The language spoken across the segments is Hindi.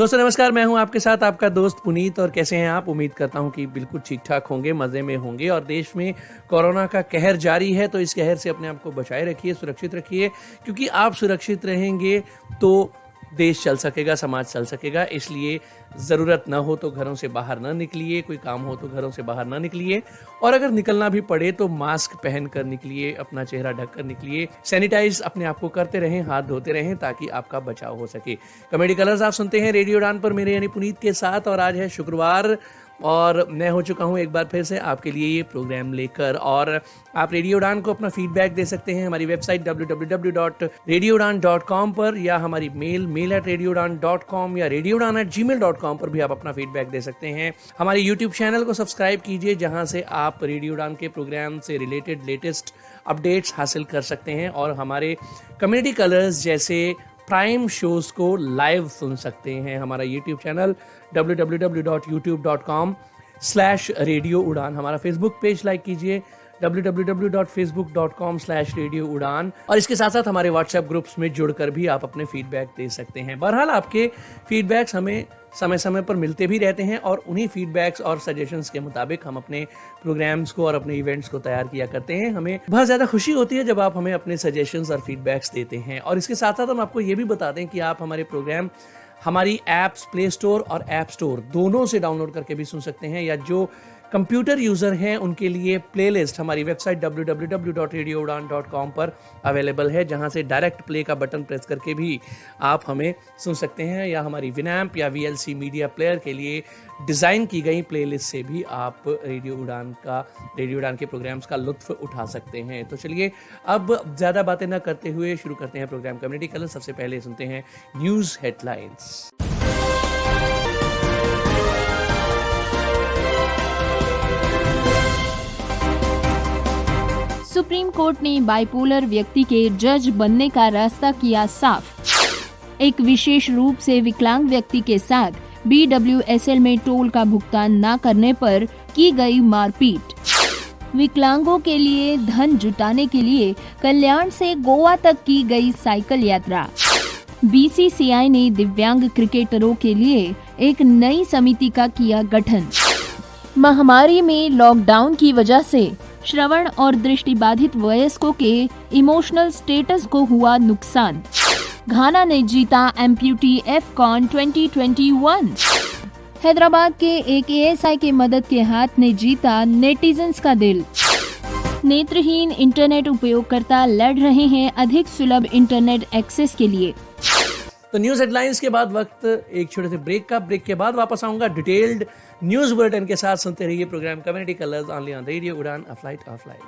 दोस्तों नमस्कार, मैं हूं आपके साथ आपका दोस्त पुनीत। और कैसे हैं आप? उम्मीद करता हूं कि बिल्कुल ठीक ठाक होंगे, मज़े में होंगे। और देश में कोरोना का कहर जारी है, तो इस कहर से अपने आप को बचाए रखिए, सुरक्षित रखिए, क्योंकि आप सुरक्षित रहेंगे तो देश चल सकेगा, समाज चल सकेगा। इसलिए ज़रूरत ना हो तो घरों से बाहर ना निकलिए, कोई काम हो तो घरों से बाहर ना निकलिए, और अगर निकलना भी पड़े तो मास्क पहन कर निकलिए, अपना चेहरा ढक कर निकलिए, सैनिटाइज अपने आप को करते रहें, हाथ धोते रहें, ताकि आपका बचाव हो सके। कॉमेडी कलर्स आप सुनते हैं रेडियो उड़ान पर, मेरे यानी पुनीत के साथ। और आज है शुक्रवार और मैं हो चुका हूं एक बार फिर से आपके लिए ये प्रोग्राम लेकर। और आप रेडियो उड़ान को अपना फीडबैक दे सकते हैं हमारी वेबसाइट www.radioudan.com पर, या हमारी mail@radioudan.com या radioudan@gmail.com पर भी आप अपना फीडबैक दे सकते हैं। हमारे यूट्यूब चैनल को सब्सक्राइब कीजिए, जहां से आप रेडियो उड़ान के प्रोग्राम से रिलेटेड लेटेस्ट अपडेट्स हासिल कर सकते हैं, और हमारे कम्युनिटी कलर्स जैसे प्राइम शोज को लाइव सुन सकते हैं। हमारा यूट्यूब चैनल www.youtube.com/radio उड़ान, हमारा फेसबुक पेज लाइक कीजिए www.facebook.com/radio उड़ान, और इसके साथ साथ हमारे व्हाट्सएप ग्रुप्स में जुड़कर भी आप अपने फीडबैक दे सकते हैं। बहरहाल आपके फीडबैक्स हमें समय समय पर मिलते भी रहते हैं, और उन्हीं फीडबैक्स और सजेशंस के मुताबिक हम अपने प्रोग्राम्स को और अपने इवेंट्स को तैयार किया करते हैं। हमें बहुत ज़्यादा खुशी होती है जब आप हमें अपने सजेशंस और फीडबैक्स देते हैं। और इसके साथ साथ हम आपको ये भी बता दें कि आप हमारे प्रोग्राम हमारी ऐप्स प्ले स्टोर और ऐप स्टोर दोनों से डाउनलोड करके भी सुन सकते हैं, या जो कंप्यूटर यूज़र हैं उनके लिए प्लेलिस्ट हमारी वेबसाइट www.radioudan.com पर अवेलेबल है, जहां से डायरेक्ट प्ले का बटन प्रेस करके भी आप हमें सुन सकते हैं, या हमारी विनैम्प या VLC मीडिया प्लेयर के लिए डिज़ाइन की गई प्लेलिस्ट से भी आप रेडियो उड़ान के प्रोग्राम्स का लुत्फ उठा सकते हैं। तो चलिए अब ज़्यादा बातें ना करते हुए शुरू करते हैं प्रोग्राम कम्युनिटी कलर। सबसे पहले सुनते हैं न्यूज़ हेडलाइंस। सुप्रीम कोर्ट ने बाइपोलर व्यक्ति के जज बनने का रास्ता किया साफ। एक विशेष रूप से विकलांग व्यक्ति के साथ BWSL में टोल का भुगतान न करने पर की गई मारपीट। विकलांगों के लिए धन जुटाने के लिए कल्याण से गोवा तक की गई साइकिल यात्रा। BCCI ने दिव्यांग क्रिकेटरों के लिए एक नई समिति का किया गठन। महामारी में लॉकडाउन की वजह से श्रवण और दृष्टिबाधित वयस्कों के इमोशनल स्टेटस को हुआ नुकसान। घाना ने जीता एम्प्यूटी AFCON 2021। हैदराबाद के एक ASI के मदद के हाथ ने जीता नेटिजन्स का दिल। नेत्रहीन इंटरनेट उपयोगकर्ता लड़ रहे हैं अधिक सुलभ इंटरनेट एक्सेस के लिए। तो न्यूज़ हेडलाइंस के बाद वक्त एक छोटे से ब्रेक का। ब्रेक के बाद वापस आऊंगा डिटेल्ड न्यूज़ बुलेटिन के साथ। सुनते रहिए programme community colours only on radio Udaan, a flight of life.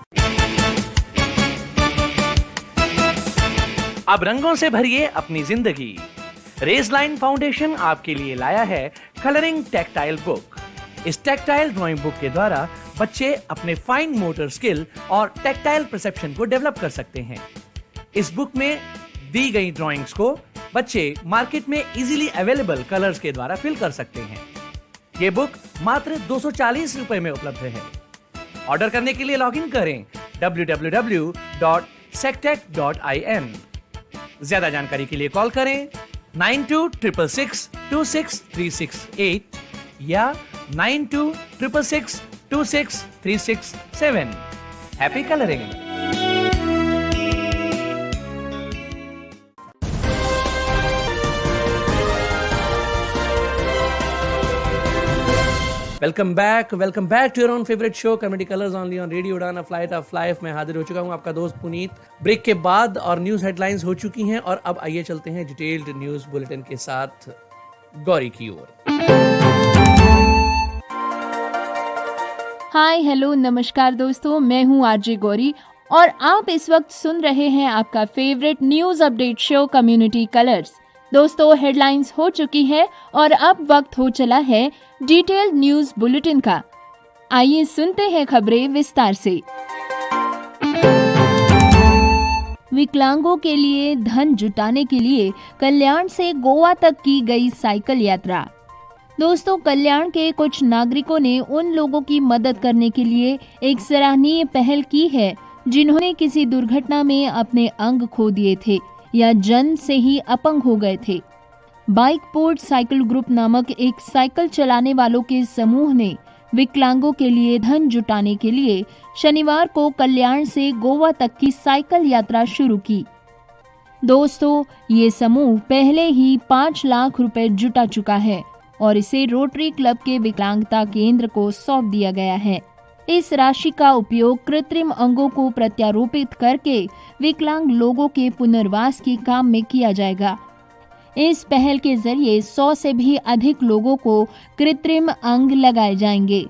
अब रंगों से भरिए अपनी जिंदगी। रेजलाइन फाउंडेशन आपके लिए लाया है कलरिंग टैक्टाइल बुक। इस टैक्टाइल ड्राइंग बुक के द्वारा बच्चे अपने फाइन मोटर स्किल और टैक्टाइल परसेप्शन को डेवलप कर सकते हैं। इस बुक में दी गई ड्राइंग्स को बच्चे मार्केट में इजीली अवेलेबल कलर्स के द्वारा फिल कर सकते हैं। ये बुक मात्र 240 रुपए में उपलब्ध है। ऑर्डर करने के लिए लॉगिन करें www.sectech.in। ज्यादा जानकारी के लिए कॉल करें 9266626368 या 9266626367। Happy colouring. Welcome back to your own favourite show comedy colours only on radio Udaan, a flight of life. मैं हाजिर हो चुका हूं आपका दोस्त पुनीत। ब्रेक के बाद और न्यूज़ हेडलाइंस हो चुकी हैं, और अब आइए चलते हैं डिटेल्ड न्यूज़ बुलेटिन के साथ गौरी की ओर। हाय हेलो नमस्कार दोस्तों, मैं हूँ आरजे गौरी, और आप इस वक्त सुन रहे हैं आपका favourite news update show community colours. दोस्तों हेडलाइंस हो चुकी है और अब वक्त हो चला है डिटेल्ड न्यूज़ बुलेटिन का। आइए सुनते हैं खबरें विस्तार से। विकलांगों के लिए धन जुटाने के लिए कल्याण से गोवा तक की गई साइकिल यात्रा। दोस्तों कल्याण के कुछ नागरिकों ने उन लोगों की मदद करने के लिए एक सराहनीय पहल की है जिन्होंने किसी दुर्घटना में अपने अंग खो दिए थे या जन्म से ही अपंग हो गए थे। बाइक पोर्ट साइकिल ग्रुप नामक एक साइकिल चलाने वालों के समूह ने विकलांगों के लिए धन जुटाने के लिए शनिवार को कल्याण से गोवा तक की साइकिल यात्रा शुरू की। दोस्तों, ये समूह पहले ही 5 लाख रुपए जुटा चुका है और इसे रोटरी क्लब के विकलांगता केंद्र को सौंप दिया गया है। इस राशि का उपयोग कृत्रिम अंगों को प्रत्यारोपित करके विकलांग लोगों के पुनर्वास के काम में किया जाएगा। इस पहल के जरिए 100 से भी अधिक लोगों को कृत्रिम अंग लगाए जाएंगे।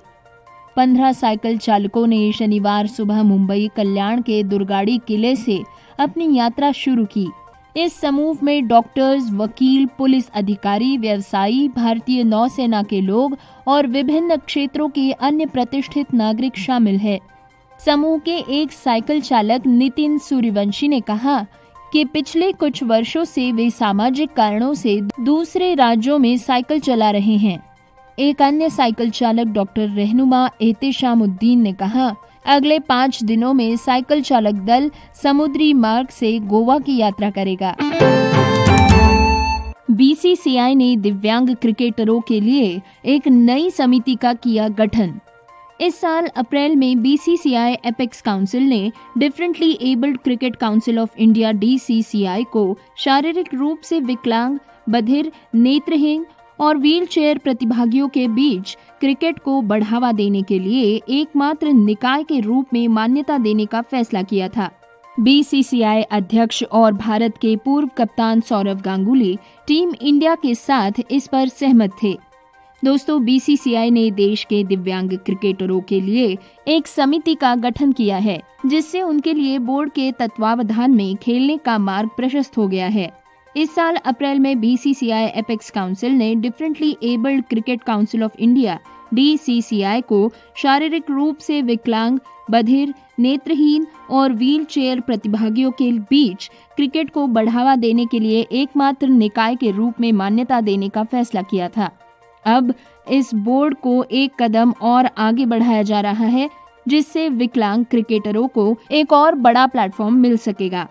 15 साइकिल चालकों ने शनिवार सुबह मुंबई कल्याण के दुर्गाड़ी किले से अपनी यात्रा शुरू की। इस समूह में डॉक्टर्स, वकील, पुलिस अधिकारी, व्यवसायी, भारतीय नौसेना के लोग और विभिन्न क्षेत्रों के अन्य प्रतिष्ठित नागरिक शामिल है। समूह के एक साइकिल चालक नितिन सूर्यवंशी ने कहा कि पिछले कुछ वर्षों से वे सामाजिक कारणों से दूसरे राज्यों में साइकिल चला रहे हैं। एक अन्य साइकिल चालक डॉक्टर रहनुमा एहतेशामुद्दीन ने कहा, अगले 5 दिनों में साइकिल चालक दल समुद्री मार्ग से गोवा की यात्रा करेगा। बीसीसीआई ने दिव्यांग क्रिकेटरों के लिए एक नई समिति का किया गठन। इस साल अप्रैल में बीसीसीआई एपेक्स काउंसिल ने differently abled cricket council of India DCCI को शारीरिक रूप से विकलांग, बधिर, नेत्रहीन और व्हीलचेयर प्रतिभागियों के बीच क्रिकेट को बढ़ावा देने के लिए एकमात्र निकाय के रूप में मान्यता देने का फैसला किया था। बीसीसीआई अध्यक्ष और भारत के पूर्व कप्तान सौरव गांगुली टीम इंडिया के साथ इस पर सहमत थे। दोस्तों, बीसीसीआई ने देश के दिव्यांग क्रिकेटरों के लिए एक समिति का गठन किया है, जिससे उनके लिए बोर्ड के तत्वावधान में खेलने का मार्ग प्रशस्त हो गया है। इस साल अप्रैल में बीसीसीआई एपेक्स काउंसिल ने differently abled cricket council of India DCCI को शारीरिक रूप से विकलांग, बधिर, नेत्रहीन और व्हीलचेयर प्रतिभागियों के बीच क्रिकेट को बढ़ावा देने के लिए एकमात्र निकाय के रूप में मान्यता देने का फैसला किया था। अब इस बोर्ड को एक कदम और आगे बढ़ाया जा रहा है, जिससे विकलांग क्रिकेटरों को एक और बड़ा प्लेटफॉर्म मिल सकेगा।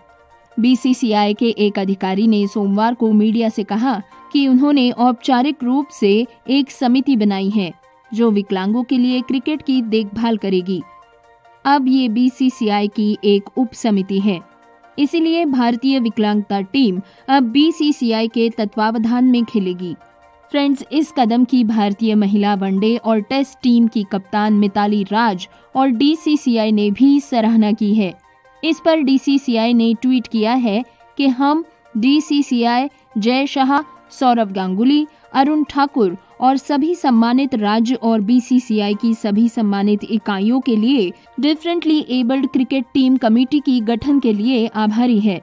बीसीसीआई के एक अधिकारी ने सोमवार को मीडिया से कहा कि उन्होंने औपचारिक रूप से एक समिति बनाई है जो विकलांगों के लिए क्रिकेट की देखभाल करेगी। अब ये बीसीसीआई की एक उप समिति है, इसीलिए भारतीय विकलांगता टीम अब बीसीसीआई के तत्वावधान में खेलेगी। फ्रेंड्स, इस कदम की भारतीय महिला वनडे और टेस्ट टीम की कप्तान मिताली राज और डीसीसीआई ने भी सराहना की है। इस पर डीसीसीआई ने ट्वीट किया है कि हम डीसीसीआई, जय शाह, सौरव गांगुली, अरुण ठाकुर और सभी सम्मानित राज्य और बीसीसीआई की सभी सम्मानित इकाइयों के लिए differently abled cricket team committee की गठन के लिए आभारी है।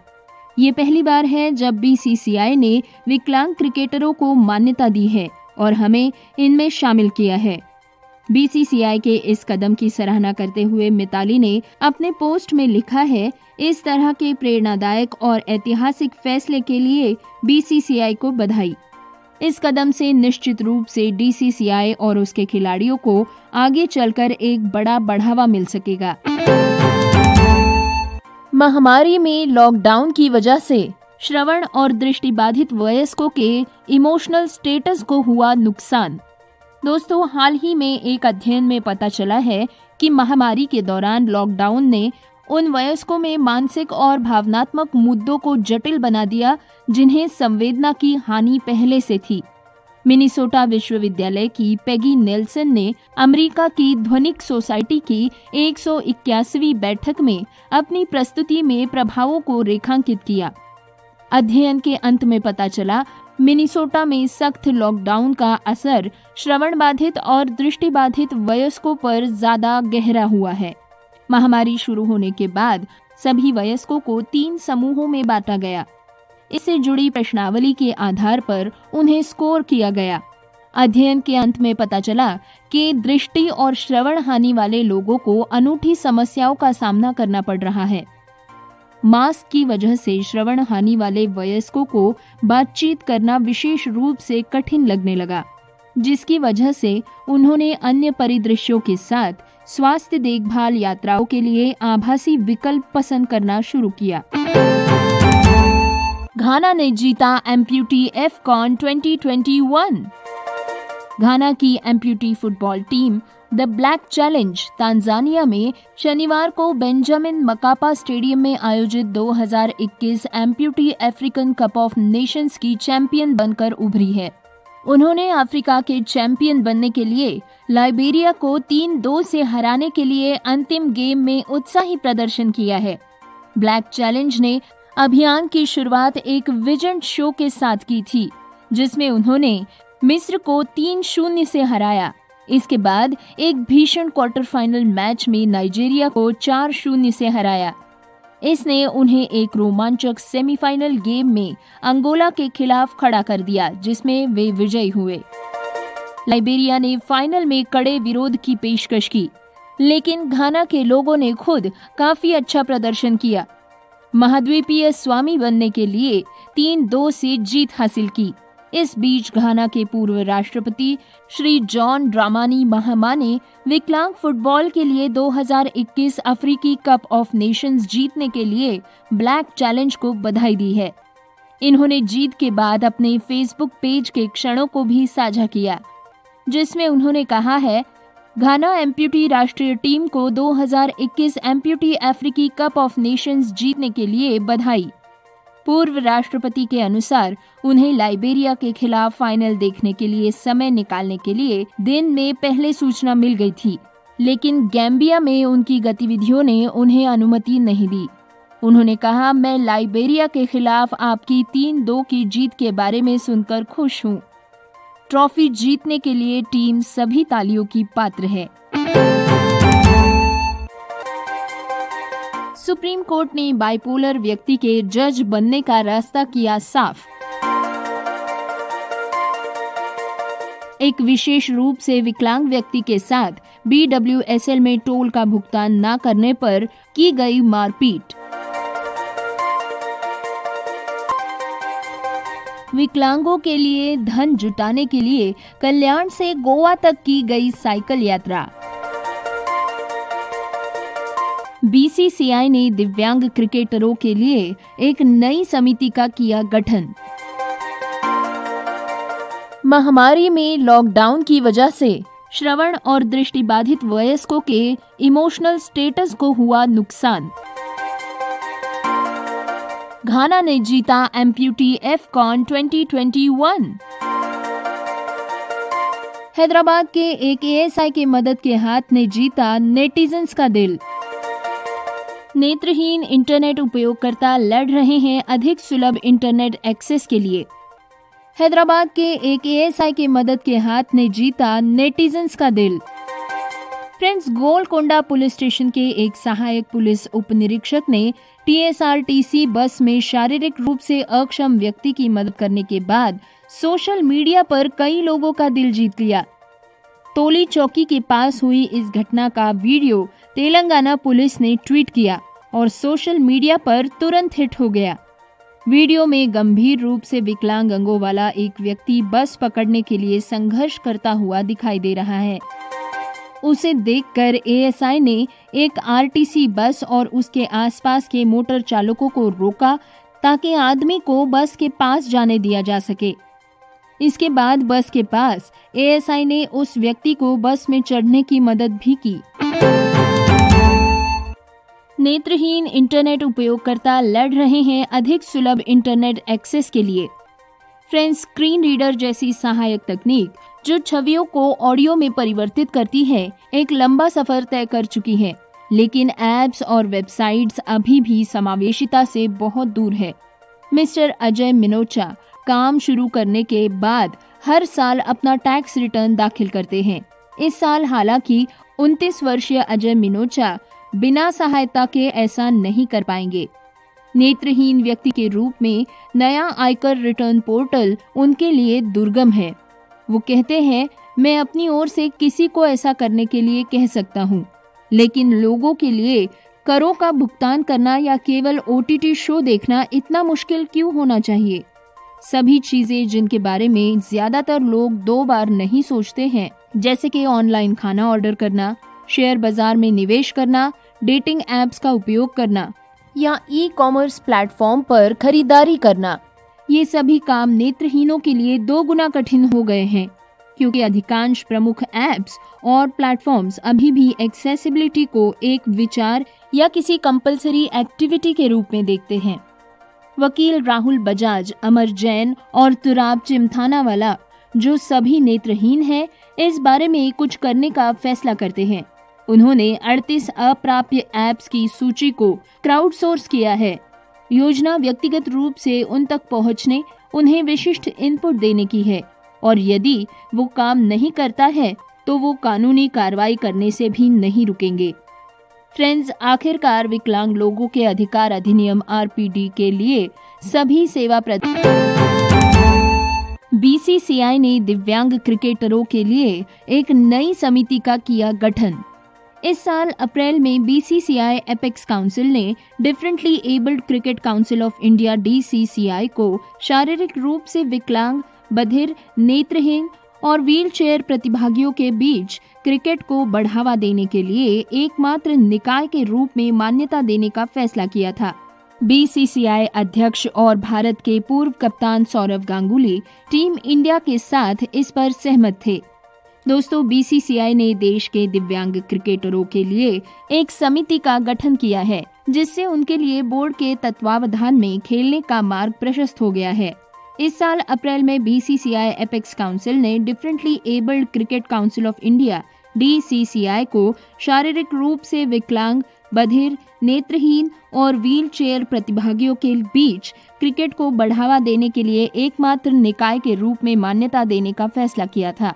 ये पहली बार है जब बीसीसीआई ने विकलांग क्रिकेटरों को मान्यता दी है और हमें इनमें शामिल किया है। बीसीसीआई के इस कदम की सराहना करते हुए मिताली ने अपने पोस्ट में लिखा है, इस तरह के प्रेरणादायक और ऐतिहासिक फैसले के लिए बीसीसीआई को बधाई। इस कदम से निश्चित रूप से डीसीसीआई और उसके खिलाड़ियों को आगे चलकर एक बड़ा बढ़ावा मिल सकेगा। महामारी में लॉकडाउन की वजह से श्रवण और दृष्टिबाधित वयस्कों के इमोशनल स्टेटस को हुआ नुकसान। दोस्तों, हाल ही में एक अध्ययन में पता चला है कि महामारी के दौरान लॉकडाउन ने उन वयस्कों में मानसिक और भावनात्मक मुद्दों को जटिल बना दिया जिन्हें संवेदना की हानि पहले से थी। मिनीसोटा विश्वविद्यालय की पेगी नेल्सन ने अमेरिका की ध्वनिक सोसाइटी की 181वीं बैठक में अपनी प्रस्तुति में प्रभावों को रेखांकित किया। अध्ययन के अंत में पता चला, मिनीसोटा में सख्त लॉकडाउन का असर श्रवण बाधित और दृष्टि बाधित वयस्कों पर ज्यादा गहरा हुआ है। महामारी शुरू होने के बाद सभी वयस्कों को 3 समूहों में बांटा गया। इससे जुड़ी प्रश्नावली के आधार पर उन्हें स्कोर किया गया। अध्ययन के अंत में पता चला कि दृष्टि और श्रवण हानि वाले लोगों को अनूठी समस्याओं का सामना करना पड़ रहा है। मास्क की वजह से श्रवण हानि वाले वयस्कों को बातचीत करना विशेष रूप से कठिन लगने लगा, जिसकी वजह से उन्होंने अन्य परिदृश्यों के साथ स्वास्थ्य देखभाल यात्राओं के लिए आभासी विकल्प पसंद करना शुरू किया। घाना ने जीता एम्प्यूटी एफकॉन 2021। घाना की amputee football team the black challenge Tanzania में शनिवार को बेंजामिन मकापा स्टेडियम में आयोजित 2021 amputee African cup of Nations की चैंपियन बनकर उभरी है। उन्होंने अफ्रीका के चैंपियन बनने के लिए लाइबेरिया को 3-2 से हराने के लिए अंतिम गेम में उत्साही प्रदर्शन किया है। ब्लैक चैलेंज ने अभियान की शुरुआत एक विजन शो के साथ की थी, जिसमें उन्होंने मिस्र को 3-0 से हराया। इसके बाद एक भीषण क्वार्टर फाइनल मैच में नाइजीरिया को 4-0 से हराया। इसने उन्हें एक रोमांचक सेमीफाइनल गेम में अंगोला के खिलाफ खड़ा कर दिया, जिसमें वे विजयी हुए। लाइबेरिया ने फाइनल में कड़े विरोध की पेशकश की, लेकिन घाना के लोगों ने खुद काफी अच्छा प्रदर्शन किया। महाद्वीपीय स्वामी बनने के लिए 3-2 से जीत हासिल की। इस बीच घाना के पूर्व राष्ट्रपति श्री जॉन ड्रामानी महामा ने विकलांग फुटबॉल के लिए 2021 अफ्रीकी कप ऑफ नेशंस जीतने के लिए ब्लैक चैलेंज को बधाई दी है। इन्होंने जीत के बाद अपने फेसबुक पेज के क्षणों को भी साझा किया, जिसमें उन्होंने कहा है, घाना एम्प्यूटी राष्ट्रीय टीम को 2021 एम्प्यूटी अफ्रीकी कप ऑफ नेशंस जीतने के लिए बधाई। पूर्व राष्ट्रपति के अनुसार उन्हें लाइबेरिया के खिलाफ फाइनल देखने के लिए समय निकालने के लिए दिन में पहले सूचना मिल गई थी, लेकिन गैम्बिया में उनकी गतिविधियों ने उन्हें अनुमति नहीं दी। उन्होंने कहा, मैं लाइबेरिया के खिलाफ आपकी 3-2 की जीत के बारे में सुनकर खुश हूँ। ट्रॉफी जीतने के लिए टीम सभी तालियों की पात्र है। सुप्रीम कोर्ट ने बाइपोलर व्यक्ति के जज बनने का रास्ता किया साफ। एक विशेष रूप से विकलांग व्यक्ति के साथ BWSL में टोल का भुगतान न करने पर की गई मारपीट। विकलांगों के लिए धन जुटाने के लिए कल्याण से गोवा तक की गई साइकिल यात्रा। BCCI ने दिव्यांग क्रिकेटरों के लिए एक नई समिति का किया गठन। महामारी में लॉकडाउन की वजह से श्रवण और दृष्टिबाधित वयस्कों के इमोशनल स्टेटस को हुआ नुकसान। घाना ने जीता एम्प्यूटी एफकॉन 2021। हैदराबाद के एक ASI के मदद के हाथ ने जीता नेटिजन्स का दिल। नेत्रहीन इंटरनेट उपयोगकर्ता लड़ रहे हैं अधिक सुलभ इंटरनेट एक्सेस के लिए। हैदराबाद के एक ASI के मदद के हाथ ने जीता नेटिजन्स का दिल। फ्रेंड्स, गोलकोंडा पुलिस स्टेशन के एक सहायक पुलिस उपनिरीक्षक ने TSRTC बस में शारीरिक रूप से अक्षम व्यक्ति की मदद करने के बाद सोशल मीडिया पर कई लोगों का दिल जीत लिया। टोली चौकी के पास हुई इस घटना का वीडियो तेलंगाना पुलिस ने ट्वीट किया और सोशल मीडिया पर तुरंत हिट हो गया। वीडियो में गंभीर रूप से विकलांग अंगों वाला एक व्यक्ति बस पकड़ने के लिए संघर्ष करता हुआ दिखाई दे रहा है। उसे देखकर ASI ने एक RTC बस और उसके आसपास के मोटर चालकों को रोका ताकि आदमी को बस के पास जाने दिया जा सके। इसके बाद बस के पास ASI ने उस व्यक्ति को बस में चढ़ने की मदद भी की। नेत्रहीन इंटरनेट उपयोगकर्ता लड़ रहे हैं अधिक सुलभ इंटरनेट एक्सेस के लिए। फ्रेंड्स, स्क्रीन रीडर जैसी सहायक तकनीक जो छवियों को ऑडियो में परिवर्तित करती है, एक लंबा सफर तय कर चुकी है, लेकिन ऐप्स और वेबसाइट्स अभी भी समावेशिता से बहुत दूर है। मिस्टर अजय मिनोचा काम शुरू करने के बाद हर साल अपना टैक्स रिटर्न दाखिल करते हैं। इस साल हालांकि 29 वर्षीय अजय मिनोचा बिना सहायता के ऐसा नहीं कर पाएंगे। नेत्रहीन व्यक्ति के रूप में नया आयकर रिटर्न पोर्टल उनके लिए दुर्गम है। वो कहते हैं, मैं अपनी ओर से किसी को ऐसा करने के लिए कह सकता हूँ, लेकिन लोगों के लिए करों का भुगतान करना या केवल OTT शो देखना इतना मुश्किल क्यों होना चाहिए। सभी चीजें जिनके बारे में ज्यादातर लोग 2 बार नहीं सोचते हैं, जैसे कि ऑनलाइन खाना ऑर्डर करना, शेयर बाजार में निवेश करना, डेटिंग ऐप्स का उपयोग करना या ई-कॉमर्स प्लेटफॉर्म पर खरीदारी करना, ये सभी काम नेत्रहीनों के लिए 2 गुना कठिन हो गए हैं, क्योंकि अधिकांश प्रमुख ऐप्स और प्लेटफॉर्म्स अभी भी एक्सेसिबिलिटी को एक विचार या किसी कंपलसरी एक्टिविटी के रूप में देखते हैं। वकील राहुल बजाज, अमर जैन और तुराब चिमथानावाला, जो सभी नेत्रहीन हैं, इस बारे में कुछ करने का फैसला करते हैं। उन्होंने 38 अप्राप्य ऐप्स की सूची को क्राउडसोर्स किया है। योजना व्यक्तिगत रूप से उन तक पहुंचने, उन्हें विशिष्ट इनपुट देने की है, और यदि वो काम नहीं करता है तो वो कानूनी कार्रवाई करने से भी नहीं रुकेंगे। फ्रेंड्स, आखिरकार विकलांग लोगों के अधिकार अधिनियम आरपीडी के लिए सभी सेवा बीसीसीआई ने दिव्यांग क्रिकेटरों के लिए एक नई समिति का किया गठन। इस साल अप्रैल में बीसीसीआई एपेक्स काउंसिल ने differently abled cricket council of India DCCI को शारीरिक रूप से विकलांग, बधिर, नेत्रहीन और व्हीलचेयर प्रतिभागियों के बीच क्रिकेट को बढ़ावा देने के लिए एकमात्र निकाय के रूप में मान्यता देने का फैसला किया था। बीसीसीआई अध्यक्ष और भारत के पूर्व कप्तान सौरव गांगुली टीम इंडिया के साथ इस पर सहमत थे। दोस्तों, बीसीसीआई ने देश के दिव्यांग क्रिकेटरों के लिए एक समिति का गठन किया है, जिससे उनके लिए बोर्ड के तत्वावधान में खेलने का मार्ग प्रशस्त हो गया है। इस साल अप्रैल में बीसीसीआई एपेक्स काउंसिल ने differently abled cricket council of India DCCI को शारीरिक रूप से विकलांग, बधिर, नेत्रहीन और व्हीलचेयर प्रतिभागियों के बीच क्रिकेट को बढ़ावा देने के लिए एकमात्र निकाय के रूप में मान्यता देने का फैसला किया था।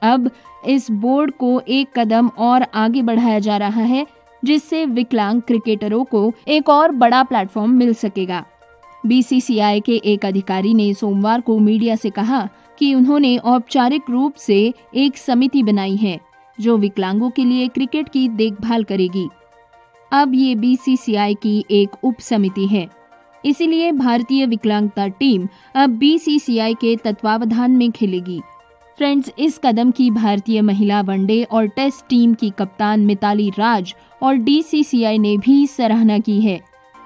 अब इस बोर्ड को एक कदम और आगे बढ़ाया जा रहा है, जिससे विकलांग क्रिकेटरों को एक और बड़ा प्लेटफॉर्म मिल सकेगा। बीसीसीआई के एक अधिकारी ने सोमवार को मीडिया से कहा कि उन्होंने औपचारिक रूप से एक समिति बनाई है जो विकलांगों के लिए क्रिकेट की देखभाल करेगी। अब ये बीसीसीआई की एक उप समिति है, इसीलिए भारतीय विकलांगता टीम अब बीसीसीआई के तत्वावधान में खेलेगी। फ्रेंड्स, इस कदम की भारतीय महिला वनडे और टेस्ट टीम की कप्तान मिताली राज और डीसीसीआई ने भी सराहना की है।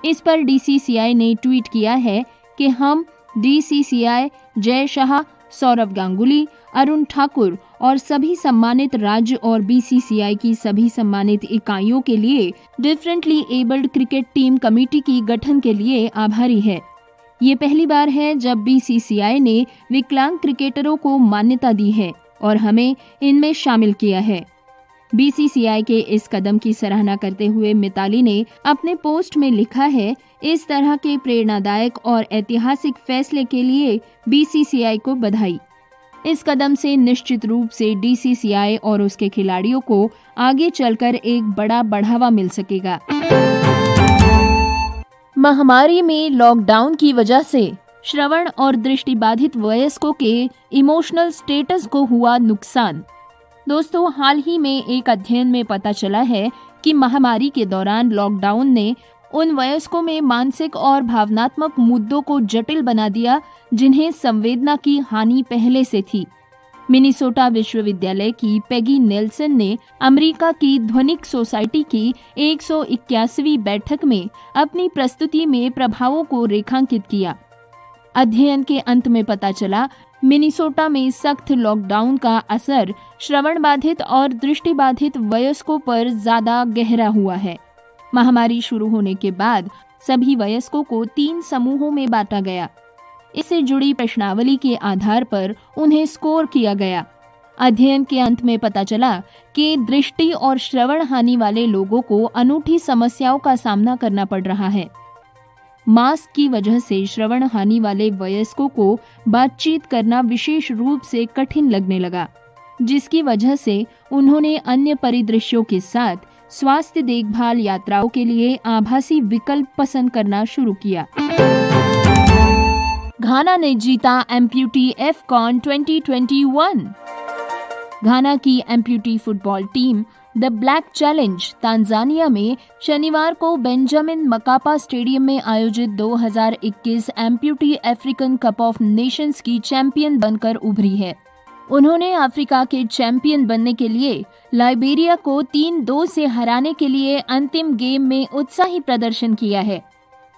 इस पर डीसीसीआई ने ट्वीट किया है कि हम डीसीसीआई, जय शाह, सौरव गांगुली, अरुण ठाकुर और सभी सम्मानित राज्य और बीसीसीआई की सभी सम्मानित इकाइयों के लिए differently abled cricket team committee की गठन के लिए आभारी है। ये पहली बार है जब बीसीसीआई ने विकलांग क्रिकेटरों को मान्यता दी है और हमें इनमें शामिल किया है। बीसीसीआई के इस कदम की सराहना करते हुए मिताली ने अपने पोस्ट में लिखा है, इस तरह के प्रेरणादायक और ऐतिहासिक फैसले के लिए बीसीसीआई को बधाई। इस कदम से निश्चित रूप से डीसीसीआई और उसके खिलाड़ियों को आगे चलकर एक बड़ा बढ़ावा मिल सकेगा। महामारी में लॉकडाउन की वजह से श्रवण और दृष्टिबाधित वयस्कों के इमोशनल स्टेटस को हुआ नुकसान। दोस्तों, हाल ही में एक अध्ययन में पता चला है कि महामारी के दौरान लॉकडाउन ने उन वयस्कों में मानसिक और भावनात्मक मुद्दों को जटिल बना दिया जिन्हें संवेदना की हानि पहले से थी। मिनीसोटा विश्वविद्यालय की पेगी नेल्सन ने अमेरिका की ध्वनिक सोसाइटी की 181वीं बैठक में अपनी प्रस्तुति में प्रभावों को रेखांकित किया। अध्ययन के अंत में पता चला, मिनीसोटा में सख्त लॉकडाउन का असर श्रवण बाधित और दृष्टि बाधित वयस्कों पर ज्यादा गहरा हुआ है। महामारी शुरू होने के बाद सभी वयस्कों को 3 समूहों में बांटा गया। इससे जुड़ी प्रश्नावली के आधार पर उन्हें स्कोर किया गया। अध्ययन के अंत में पता चला कि दृष्टि और श्रवण हानि वाले लोगों को अनूठी समस्याओं का सामना करना पड़ रहा है। मास्क की वजह से श्रवण हानि वाले वयस्कों को बातचीत करना विशेष रूप से कठिन लगने लगा, जिसकी वजह से उन्होंने अन्य परिदृश्यों के साथ स्वास्थ्य देखभाल यात्राओं के लिए आभासी विकल्प पसंद करना शुरू किया। घाना ने जीता एम्प्यूटी एफकॉन 2021। घाना की amputee football team the black challenge Tanzania में शनिवार को बेंजामिन मकापा स्टेडियम में आयोजित 2021 amputee African cup of Nations की चैंपियन बनकर उभरी है। उन्होंने अफ्रीका के चैंपियन बनने के लिए लाइबेरिया को 3-2 से हराने के लिए अंतिम गेम में उत्साही प्रदर्शन किया है।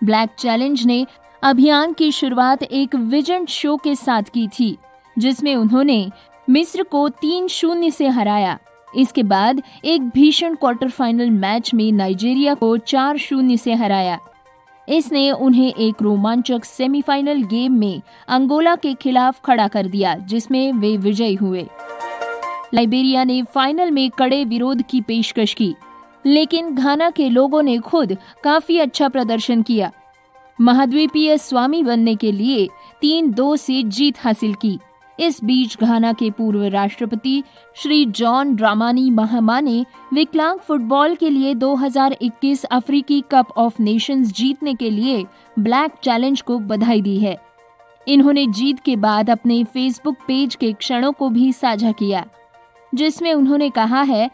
ब्लैक चैलेंज ने अभियान की शुरुआत एक विजन शो के साथ की थी, जिसमें उन्होंने मिस्र को 3-0 से हराया। इसके बाद एक भीषण क्वार्टर फाइनल मैच में नाइजीरिया को 4-0 से हराया। इसने उन्हें एक रोमांचक सेमीफाइनल गेम में अंगोला के खिलाफ खड़ा कर दिया, जिसमें वे विजयी हुए। लाइबेरिया ने फाइनल में कड़े विरोध की पेशकश की, लेकिन घाना के लोगों ने खुद काफी अच्छा प्रदर्शन किया। महाद्वीपीय स्वामी बनने के लिए 3-2 से जीत हासिल की। इस बीच घाना के पूर्व राष्ट्रपति श्री जॉन ड्रामानी महामा ने विकलांग फुटबॉल के लिए 2021 अफ्रीकी कप ऑफ नेशंस जीतने के लिए ब्लैक चैलेंज को बधाई दी है। इन्होंने जीत के बाद अपने फेसबुक पेज के क्षणों को भी साझा किया, जिसमें उन्होंने कहा है,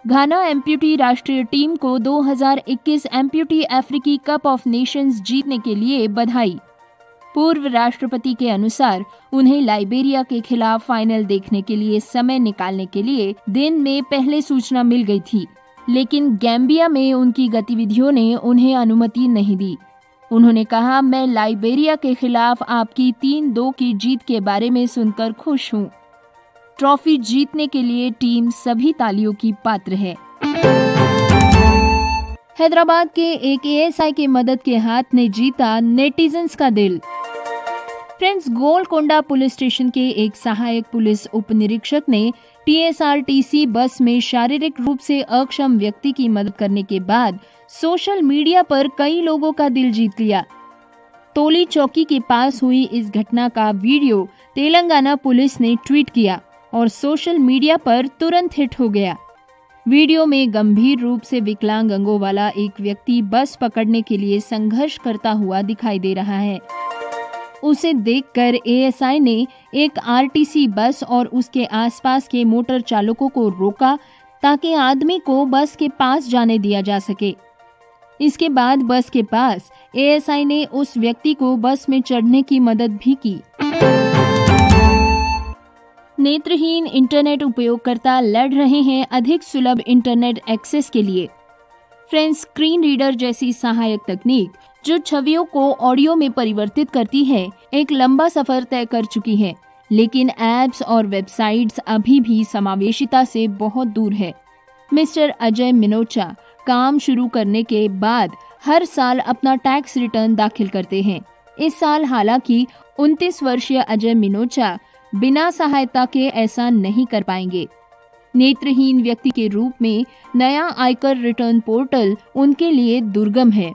घाना एम्प्यूटी राष्ट्रीय टीम को 2021 एम्प्यूटी अफ्रीकी कप ऑफ नेशंस जीतने के लिए बधाई। पूर्व राष्ट्रपति के अनुसार उन्हें लाइबेरिया के खिलाफ फाइनल देखने के लिए समय निकालने के लिए दिन में पहले सूचना मिल गई थी, लेकिन गैम्बिया में उनकी गतिविधियों ने उन्हें अनुमति नहीं दी। उन्होंने कहा, मैं लाइबेरिया के खिलाफ आपकी 3-2 की जीत के बारे में सुनकर खुश हूँ। ट्रॉफी जीतने के लिए टीम सभी तालियों की पात्र है। हैदराबाद के एक एएसआई के मदद के हाथ ने जीता नेटिजन्स का दिल। फ्रेंड्स, गोलकोंडा पुलिस स्टेशन के एक सहायक पुलिस उप निरीक्षक ने टीएसआरटीसी बस में शारीरिक रूप से अक्षम व्यक्ति की मदद करने के बाद सोशल मीडिया पर कई लोगों का दिल जीत लिया। तोली चौकी के पास हुई इस घटना का वीडियो तेलंगाना पुलिस ने ट्वीट किया और सोशल मीडिया पर तुरंत हिट हो गया। वीडियो में गंभीर रूप से विकलांग अंगों वाला एक व्यक्ति बस पकड़ने के लिए संघर्ष करता हुआ दिखाई दे रहा है। उसे देखकर एएसआई ने एक आरटीसी बस और उसके आसपास के मोटर चालकों को रोका ताकि आदमी को बस के पास जाने दिया जा सके। इसके बाद बस के पास एएसआई ने उस व्यक्ति को बस में चढ़ने की मदद भी की। नेत्रहीन इंटरनेट उपयोगकर्ता लड़ रहे हैं अधिक सुलभ इंटरनेट एक्सेस के लिए। फ्रेंड्स, स्क्रीन रीडर जैसी सहायक तकनीक जो छवियों को ऑडियो में परिवर्तित करती है, एक लंबा सफर तय कर चुकी है, लेकिन ऐप्स और वेबसाइट्स अभी भी समावेशिता से बहुत दूर है। मिस्टर अजय मिनोचा काम शुरू करने के बाद हर साल अपना टैक्स रिटर्न दाखिल करते हैं। इस साल हालांकि 29 वर्षीय अजय मिनोचा बिना सहायता के ऐसा नहीं कर पाएंगे। नेत्रहीन व्यक्ति के रूप में नया आयकर रिटर्न पोर्टल उनके लिए दुर्गम है।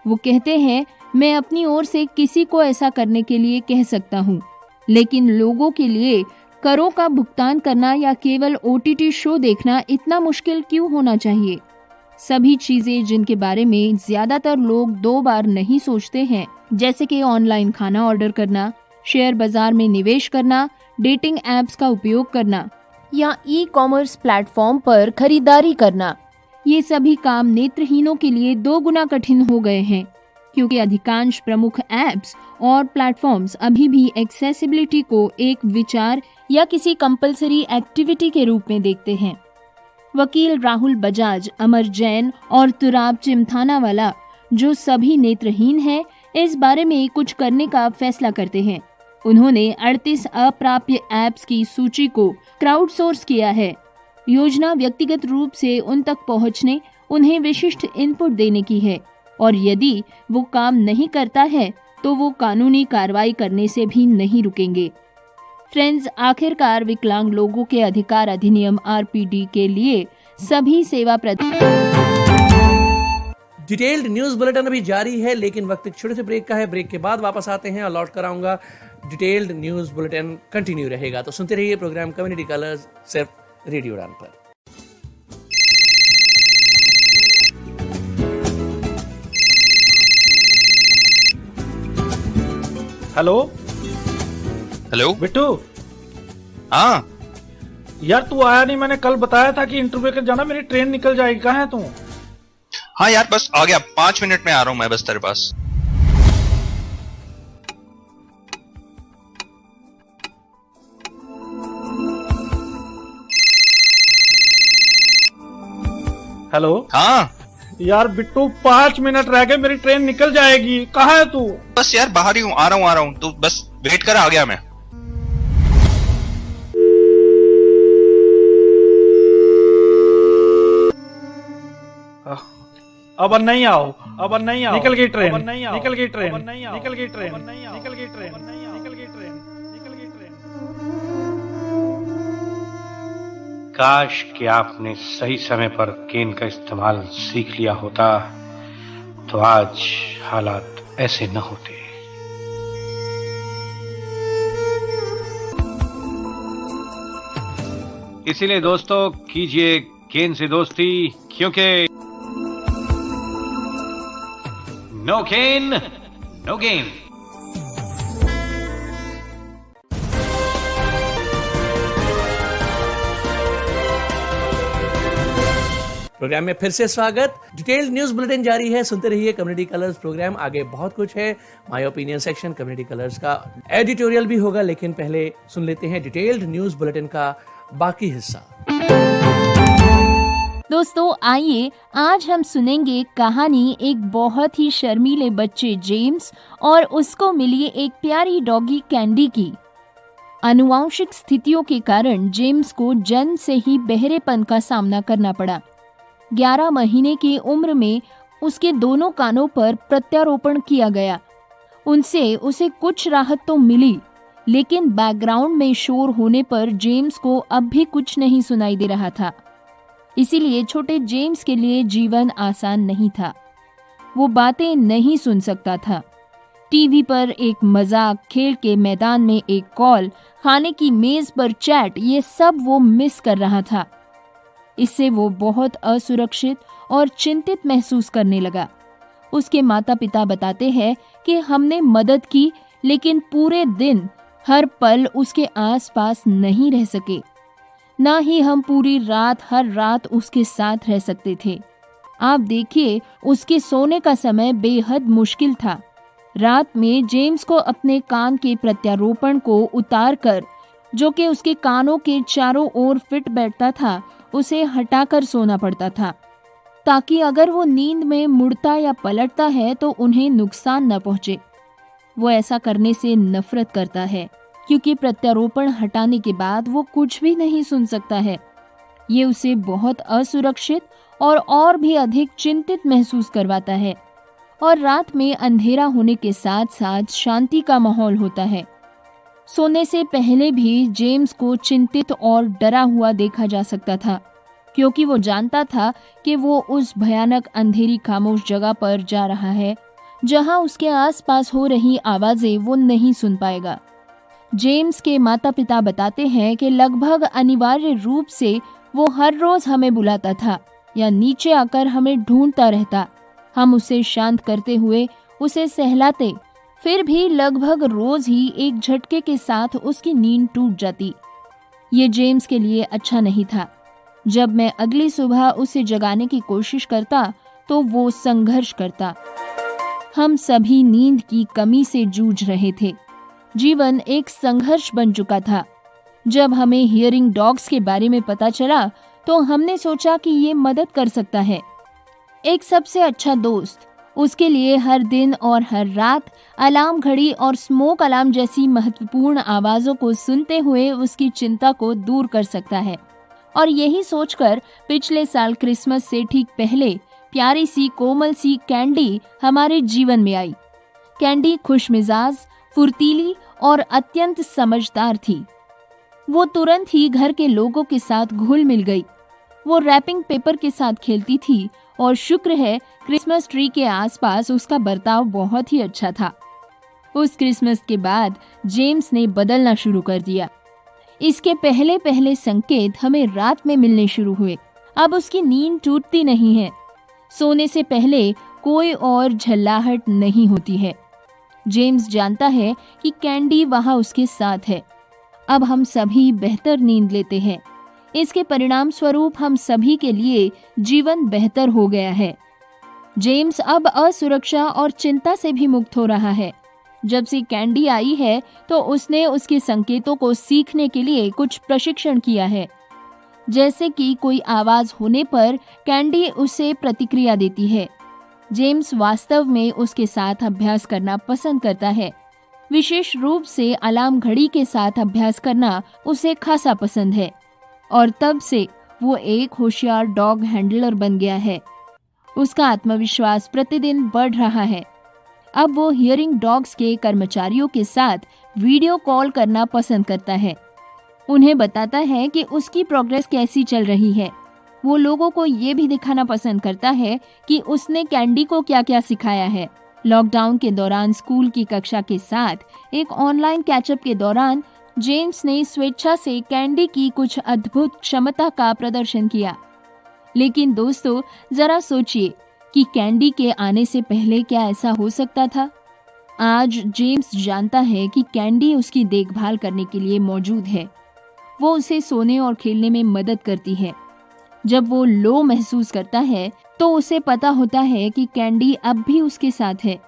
वो कहते हैं, मैं अपनी ओर से किसी को ऐसा करने के लिए कह सकता हूँ, लेकिन लोगों के लिए करों का भुगतान करना या केवल ओटीटी शो देखना इतना मुश्किल क्यों होना चाहिए। सभी चीजें जिनके बारे में ज्यादातर लोग 2 बार नहीं सोचते हैं, जैसे कि ऑनलाइन खाना ऑर्डर करना, शेयर बाजार में निवेश करना, डेटिंग एप्स का उपयोग करना या ई-कॉमर्स प्लेटफॉर्म पर खरीदारी करना, ये सभी काम नेत्रहीनों के लिए 2 गुना कठिन हो गए हैं, क्योंकि अधिकांश प्रमुख ऐप्स और प्लेटफॉर्म्स अभी भी एक्सेसिबिलिटी को एक विचार या किसी कंपलसरी एक्टिविटी के रूप में देखते हैं। वकील राहुल बजाज, अमर जैन और तुराब चिमथानावाला, जो सभी नेत्रहीन हैं, इस बारे में कुछ करने का फैसला करते हैं। उन्होंने 38 अप्राप्य ऐप्स की सूची को क्राउडसोर्स किया है। योजना व्यक्तिगत रूप से उन तक पहुंचने, उन्हें विशिष्ट इनपुट देने की है, और यदि वो काम नहीं करता है तो वो कानूनी कार्रवाई करने से भी नहीं रुकेंगे। फ्रेंड्स, आखिरकार विकलांग लोगों के अधिकार अधिनियम आरपीडी के लिए सभी सेवा डिटेल्ड न्यूज बुलेटिन अभी जारी है, लेकिन वक्त एक छोटे से ब्रेक का है। ब्रेक के बाद वापस आते हैं और लौट कर आऊंगा। डिटेल्ड न्यूज बुलेटिन कंटिन्यू रहेगा, तो सुनते रहिए प्रोग्राम कम्युनिटी कलर्स सिर्फ रेडियो उड़ान पर। Hello hello Bittu. हाँ यार तू आया नहीं, मैंने कल बताया था कि इंटरव्यू के जाना, मेरी ट्रेन निकल जाएगी। कहाँ है तू? हाँ यार, बस आ गया, 5 मिनट में आ रहा हूँ मैं बस तेरे पास। हेलो। हाँ यार बिट्टू 5 मिनट रह गए, मेरी ट्रेन निकल जाएगी। कहाँ है तू? बस यार बाहर ही हूँ, आ रहा हूँ, तो बस वेट कर, आ गया मैं। अब नहीं आओ, अब नहीं आओ, निकल गई ट्रेन, निकल गई ट्रेन, निकल गई ट्रेन, निकल गई ट्रेन, निकल गई ट्रेन, निकल गई ट्रेन। काश कि आपने सही समय पर केन का इस्तेमाल सीख लिया होता, तो आज हालात ऐसे न होते। इसीलिए दोस्तों कीजिए केन से दोस्ती, क्योंकि नो केन नो गेम। प्रोग्राम में फिर से स्वागत। डिटेल्ड न्यूज बुलेटिन जारी है, सुनते रहिए कम्युनिटी कलर्स प्रोग्राम। आगे बहुत कुछ है, my opinion section, community colours का एडिटोरियल भी होगा, लेकिन पहले सुन लेते हैं डिटेल्ड न्यूज बुलेटिन का बाकी हिस्सा। दोस्तों आइए आज हम सुनेंगे कहानी एक बहुत ही शर्मीले बच्चे जेम्स और उसको मिली एक प्यारी डॉगी कैंडी की। आनुवांशिक स्थितियों के कारण जेम्स को जन्म से ही बहरेपन का सामना करना पड़ा। 11 महीने की उम्र में उसके दोनों कानों पर प्रत्यारोपण किया गया। उनसे उसे कुछ राहत तो मिली, लेकिन बैकग्राउंड में शोर होने पर जेम्स को अब भी कुछ नहीं सुनाई दे रहा था। इसीलिए छोटे जेम्स के लिए जीवन आसान नहीं था। वो बातें नहीं सुन सकता था। टीवी पर एक मजाक, खेल के मैदान में एक कॉल, खाने की मेज पर चैट, ये सब वो मिस कर रहा था। इससे वो बहुत असुरक्षित और चिंतित महसूस करने लगा। उसके माता पिता बताते हैं कि हमने मदद की, लेकिन पूरे दिन हर पल उसके आसपास नहीं रह सके। ना ही हम पूरी रात हर रात उसके साथ रह सकते थे। आप देखिए, उसके सोने का समय बेहद मुश्किल था। रात में जेम्स को अपने कान के प्रत्यारोपण को उतारकर, जो कि उसके कानों के चारों ओर फिट बैठता था, उसे हटाकर सोना पड़ता था, ताकि अगर वो नींद में मुड़ता या पलटता है तो उन्हें नुकसान न पहुंचे। वो ऐसा करने से नफरत करता है, क्योंकि प्रत्यारोपण हटाने के बाद वो कुछ भी नहीं सुन सकता है। ये उसे बहुत असुरक्षित और भी अधिक चिंतित महसूस करवाता है। और रात में अंधेरा होने के साथ साथ शांति का माहौल होता है। सोने से पहले भी जेम्स को चिंतित और डरा हुआ देखा जा सकता था, क्योंकि वो जानता था कि वो उस भयानक अंधेरी खामोश जगह पर जा रहा है, जहां उसके आसपास हो रही आवाजें वो नहीं सुन पाएगा। जेम्स के माता पिता बताते हैं कि लगभग अनिवार्य रूप से वो हर रोज हमें बुलाता था या नीचे आकर हमें ढूंढता रहता। हम उसे शांत करते हुए उसे सहलाते, फिर भी लगभग रोज ही एक झटके के साथ उसकी नींद टूट जाती। ये जेम्स के लिए अच्छा नहीं था। जब मैं अगली सुबह उसे जगाने की कोशिश करता तो वो संघर्ष करता। हम सभी नींद की कमी से जूझ रहे थे। जीवन एक संघर्ष बन चुका था। जब हमें हियरिंग डॉग्स के बारे में पता चला तो हमने सोचा कि ये मदद कर सकता है। एक सबसे अच्छा दोस्त उसके लिए हर दिन और हर रात अलार्म घड़ी और स्मोक अलार्म जैसी महत्वपूर्ण आवाजों को सुनते हुए उसकी चिंता को दूर कर सकता है। और यही सोचकर पिछले साल क्रिसमस से ठीक पहले प्यारी सी कोमल सी कैंडी हमारे जीवन में आई। कैंडी खुशमिजाज, फुर्तीली और अत्यंत समझदार थी। वो तुरंत ही घर के लोगों के साथ घुल मिल गई। वो रैपिंग पेपर के साथ खेलती थी और शुक्र है क्रिसमस ट्री के आसपास उसका बर्ताव बहुत ही अच्छा था। उस क्रिसमस के बाद जेम्स ने बदलना शुरू कर दिया। इसके पहले पहले संकेत हमें रात में मिलने शुरू हुए। अब उसकी नींद टूटती नहीं है। सोने से पहले कोई और झल्लाहट नहीं होती है। जेम्स जानता है कि कैंडी वहां उसके साथ है। अब हम सभी बेहतर नींद लेते हैं। इसके परिणाम स्वरूप हम सभी के लिए जीवन बेहतर हो गया है। जेम्स अब असुरक्षा और चिंता से भी मुक्त हो रहा है। जब से कैंडी आई है तो उसने उसके संकेतों को सीखने के लिए कुछ प्रशिक्षण किया है। जैसे कि कोई आवाज होने पर कैंडी उसे प्रतिक्रिया देती है। जेम्स वास्तव में उसके साथ अभ्यास करना पसंद करता है। विशेष रूप से अलार्म घड़ी के साथ अभ्यास करना उसे खासा पसंद है और तब से वो एक होशियार डॉग हैंडलर बन गया है। उसका आत्मविश्वास प्रतिदिन बढ़ रहा है। अब वो हियरिंग डॉग्स के कर्मचारियों के साथ वीडियो कॉल करना पसंद करता है। उन्हें बताता है कि उसकी प्रोग्रेस कैसी चल रही है। वो लोगों को ये भी दिखाना पसंद करता है कि उसने कैंडी को क्या क्या सिखाया है। लॉकडाउन के दौरान स्कूल की कक्षा के साथ एक ऑनलाइन कैचअप के दौरान जेम्स ने स्वेच्छा से कैंडी की कुछ अद्भुत क्षमता का प्रदर्शन किया। लेकिन दोस्तों, जरा सोचिए कि कैंडी के आने से पहले क्या ऐसा हो सकता था? आज जेम्स जानता है कि कैंडी उसकी देखभाल करने के लिए मौजूद है। वो उसे सोने और खेलने में मदद करती है। जब वो लो महसूस करता है तो उसे पता होता है कि कैंडी अब भी उसके साथ है।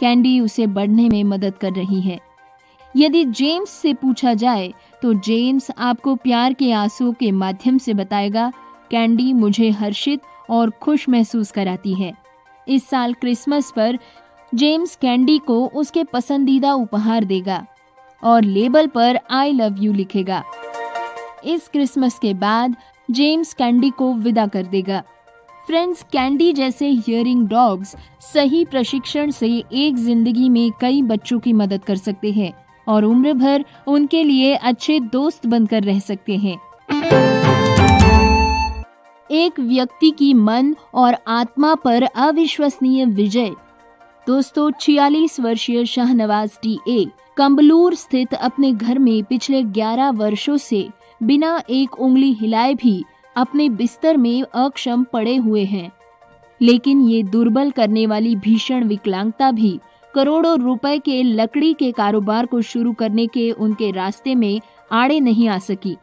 कैंडी उसे बढ़ने में मदद कर रही है। यदि जेम्स से पूछा जाए तो जेम्स आपको प्यार के आंसुओं के माध्यम से बताएगा, कैंडी मुझे हर्षित और खुश महसूस कराती है। इस साल क्रिसमस पर जेम्स कैंडी को उसके पसंदीदा उपहार देगा और लेबल पर आई लव यू लिखेगा। इस क्रिसमस के बाद जेम्स कैंडी को विदा कर देगा। फ्रेंड्स, कैंडी जैसे हियरिंग डॉग्स सही प्रशिक्षण से एक जिंदगी में कई बच्चों की मदद कर सकते हैं और उम्र भर उनके लिए अच्छे दोस्त बनकर रह सकते हैं। एक व्यक्ति की मन और आत्मा पर अविश्वसनीय विजय। दोस्तों, 46 वर्षीय शाहनवाज टीए कंबलूर स्थित अपने घर में पिछले 11 वर्षों से बिना एक उंगली हिलाए भी अपने बिस्तर में अक्षम पड़े हुए हैं। लेकिन ये दुर्बल करने वाली भीषण विकलांगता भी करोड़ों रुपए के लकड़ी के कारोबार को शुरू करने के उनके रास्ते में आड़े नहीं आ सकी।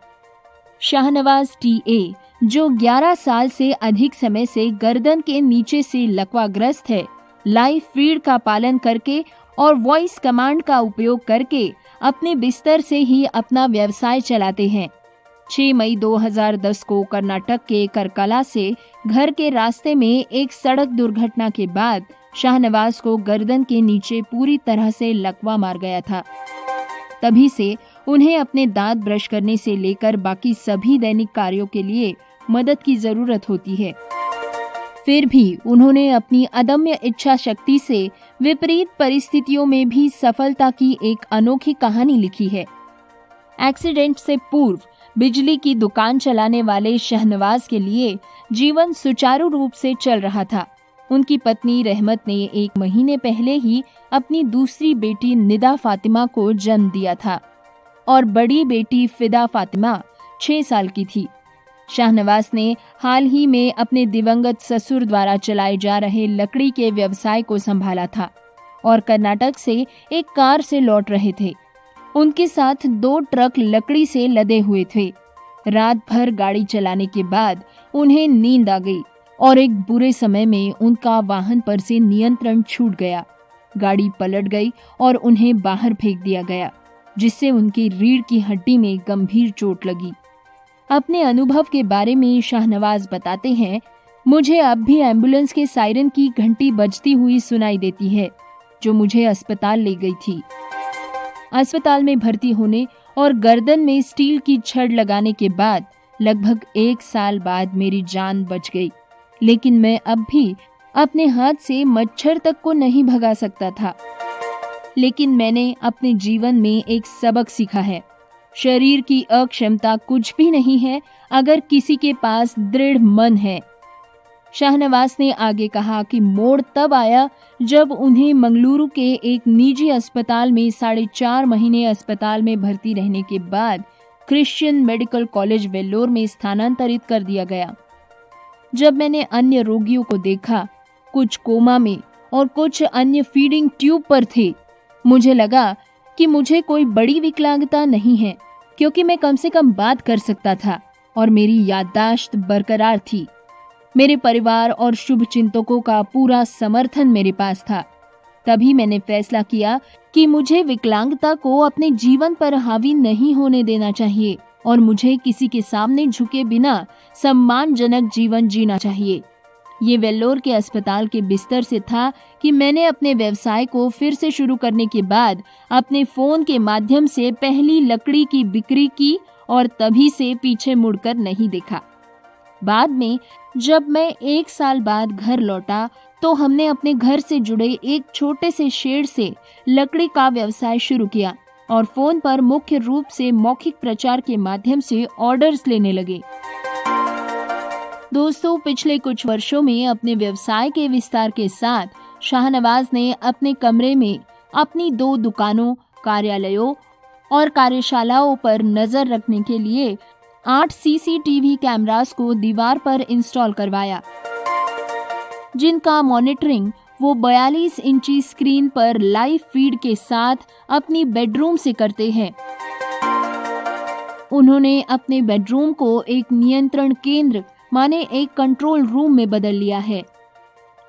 शाहनवाज टीए, जो 11 साल से अधिक समय से गर्दन के नीचे से लकवाग्रस्त है, लाइव फीड का पालन करके और वॉइस कमांड का उपयोग करके अपने बिस्तर से ही अपना व्यवसाय चलाते हैं। 6 मई 2010 को कर्नाटक के करकला से घर के रास्ते में एक सड़क दुर्घटना के बाद शाहनवाज को गर्दन के नीचे पूरी तरह से लकवा मार गया था। तभी से उन्हें अपने दांत ब्रश करने से लेकर बाकी सभी दैनिक कार्यों के लिए मदद की जरूरत होती है। फिर भी उन्होंने अपनी अदम्य इच्छा शक्ति से विपरीत परिस्थितियों में भी सफलता की एक अनोखी कहानी लिखी है। एक्सीडेंट से पूर्व बिजली की दुकान चलाने वाले शाहनवाज के लिए जीवन सुचारू रूप से चल रहा था। उनकी पत्नी रहमत ने 1 महीने पहले ही अपनी दूसरी बेटी निदा फातिमा को जन्म दिया था और बड़ी बेटी फिदा फातिमा 6 साल की थी। शाहनवाज ने हाल ही में अपने दिवंगत ससुर द्वारा चलाए जा रहे लकड़ी के व्यवसाय को संभाला था और कर्नाटक से एक कार से लौट रहे थे। उनके साथ 2 ट्रक लकड़ी से लदे हुए थे। रात भर गाड़ी चलाने के बाद उन्हें नींद आ गई और एक बुरे समय में उनका वाहन पर से नियंत्रण छूट गया। गाड़ी पलट गई और उन्हें बाहर फेंक दिया गया, जिससे उनकी रीढ़ की हड्डी में गंभीर चोट लगी। अपने अनुभव के बारे में शाहनवाज बताते हैं, मुझे अब भी एम्बुलेंस के सायरन की घंटी बजती हुई सुनाई देती है, जो मुझे अस्पताल ले गई थी। अस्पताल में भर्ती होने और गर्दन में स्टील की छड़ लगाने के बाद लगभग 1 साल बाद मेरी जान बच गई, लेकिन मैं अब भी अपने हाथ से मच्छर तक को नहीं भगा सकता था। लेकिन मैंने अपने जीवन में एक सबक सीखा है। शरीर की अक्षमता कुछ भी नहीं है अगर किसी के पास दृढ़ मन है। शाहनवाज ने आगे कहा कि मोड़ तब आया जब उन्हें मंगलुरु के एक निजी अस्पताल में 4.5 महीने अस्पताल में भर्ती रहने के बाद क्रिश्चियन मेडिकल कॉलेज वेल्लोर में स्थानांतरित कर दिया गया। जब मैंने अन्य रोगियों को देखा, कुछ कोमा में और कुछ अन्य फीडिंग ट्यूब पर थे, मुझे लगा कि मुझे कोई बड़ी विकलांगता नहीं है, क्योंकि मैं कम से कम बात कर सकता था और मेरी याददाश्त बरकरार थी। मेरे परिवार और शुभचिंतकों का पूरा समर्थन मेरे पास था। तभी मैंने फैसला किया कि मुझे विकलांगता को अपने जीवन पर हावी नहीं होने देना चाहिए। और मुझे किसी के सामने झुके बिना सम्मानजनक जीवन जीना चाहिए। ये वेल्लोर के अस्पताल के बिस्तर से था कि मैंने अपने व्यवसाय को फिर से शुरू करने के बाद अपने फोन के माध्यम से पहली लकड़ी की बिक्री की और तभी से पीछे मुड़कर नहीं देखा। बाद में जब मैं 1 साल बाद घर लौटा तो हमने अपने घर से जुड़े एक छोटे से शेड से लकड़ी का व्यवसाय शुरू किया और फोन पर मुख्य रूप से मौखिक प्रचार के माध्यम से ऑर्डर्स लेने लगे। दोस्तों, पिछले कुछ वर्षों में अपने व्यवसाय के विस्तार के साथ शाहनवाज ने अपने कमरे में अपनी 2 दुकानों, कार्यालयों और कार्यशालाओं पर नजर रखने के लिए 8 सीसीटीवी कैमरास को दीवार पर इंस्टॉल करवाया, जिनका मॉनिटरिंग वो 42 इंची स्क्रीन पर लाइव फीड के साथ अपनी बेडरूम से करते हैं। उन्होंने अपने बेडरूम को एक नियंत्रण केंद्र माने एक कंट्रोल रूम में बदल लिया है।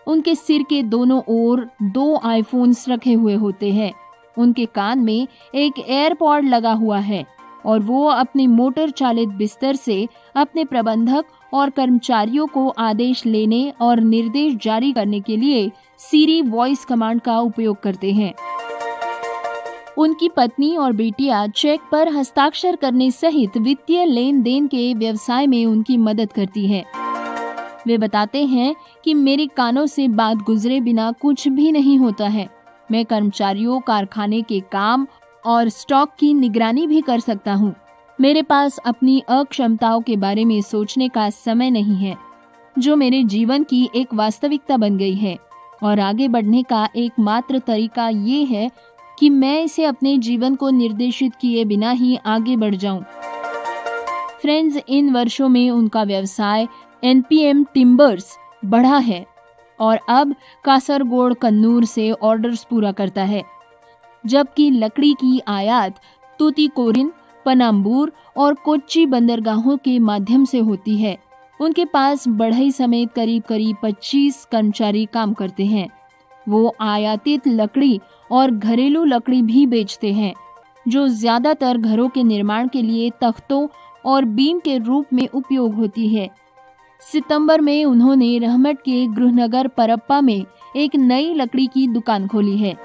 उनके सिर के दोनों ओर 2 आईफोन्स रखे हुए होते हैं। उनके कान में एक एयरपॉड लगा हुआ है और वो अपने मोटर चालित बिस्तर से अपने प्रबंधक और कर्मचारियों को आदेश लेने और निर्देश जारी करने के लिए सीरी वॉइस कमांड का उपयोग करते हैं। उनकी पत्नी और बेटियां चेक पर हस्ताक्षर करने सहित वित्तीय लेन देन के व्यवसाय में उनकी मदद करती हैं। वे बताते हैं कि मेरे कानों से बात गुजरे बिना कुछ भी नहीं होता है। मैं कर्मचारियों, कारखाने के काम और स्टॉक की निगरानी भी कर सकता हूँ। मेरे पास अपनी अक्षमताओं के बारे में सोचने का समय नहीं है, जो मेरे जीवन की एक वास्तविकता बन गई है और आगे बढ़ने का एकमात्र तरीका ये है कि मैं इसे अपने जीवन को निर्देशित किए बिना ही आगे बढ़ जाऊं। फ्रेंड्स, इन वर्षों में उनका व्यवसाय एनपीएम टिम्बर्स बढ़ा है और अब कासरगोड कन्नूर से ऑर्डर्स पूरा करता है, जबकि लकड़ी की आयात तूतीकोरिन, पनाम्बूर और कोच्चि बंदरगाहों के माध्यम से होती है। उनके पास बढ़ई समेत करीब 25 कर्मचारी काम करते हैं। वो आयातित लकड़ी और घरेलू लकड़ी भी बेचते हैं, जो ज्यादातर घरों के निर्माण के लिए तख्तों और बीम के रूप में उपयोग होती है। सितंबर में उन्होंने रहमट के गृहनगर परप्पा में एक नई लकड़ी की दुकान खोली है।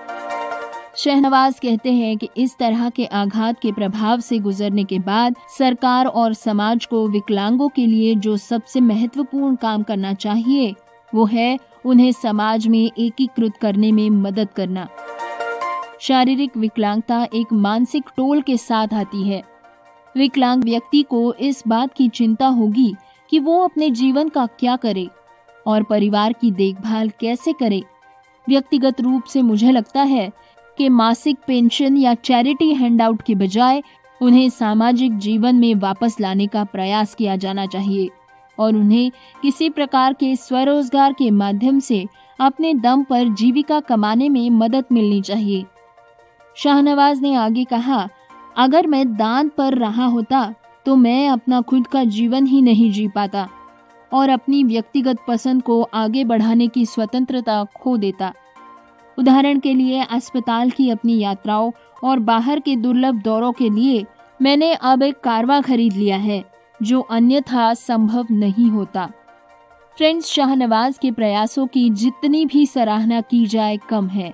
शाहनवाज कहते हैं कि इस तरह के आघात के प्रभाव से गुजरने के बाद सरकार और समाज को विकलांगों के लिए जो सबसे महत्वपूर्ण काम करना चाहिए वो है उन्हें समाज में एकीकृत करने में मदद करना। शारीरिक विकलांगता एक मानसिक टोल के साथ आती है। विकलांग व्यक्ति को इस बात की चिंता होगी कि वो अपने जीवन का क्या करे और परिवार की देखभाल कैसे करे। व्यक्तिगत रूप से मुझे लगता है कि मासिक पेंशन या चैरिटी हैंडआउट के बजाय उन्हें सामाजिक जीवन में वापस लाने का प्रयास किया जाना चाहिए और उन्हें किसी प्रकार के स्वरोजगार के माध्यम से अपने दम पर जीविका कमाने में मदद मिलनी चाहिए। शाहनवाज ने आगे कहा, अगर मैं दान पर रहा होता तो मैं अपना खुद का जीवन ही नहीं जी पाता और अपनी व्यक्तिगत पसंद को आगे बढ़ाने की स्वतंत्रता खो देता। उदाहरण के लिए अस्पताल की अपनी यात्राओं और बाहर के दुर्लभ दौरों के लिए मैंने अब एक कारवा खरीद लिया है, जो अन्यथा संभव नहीं होता। फ्रेंड्स, शाहनवाज के प्रयासों की जितनी भी सराहना की जाए कम है।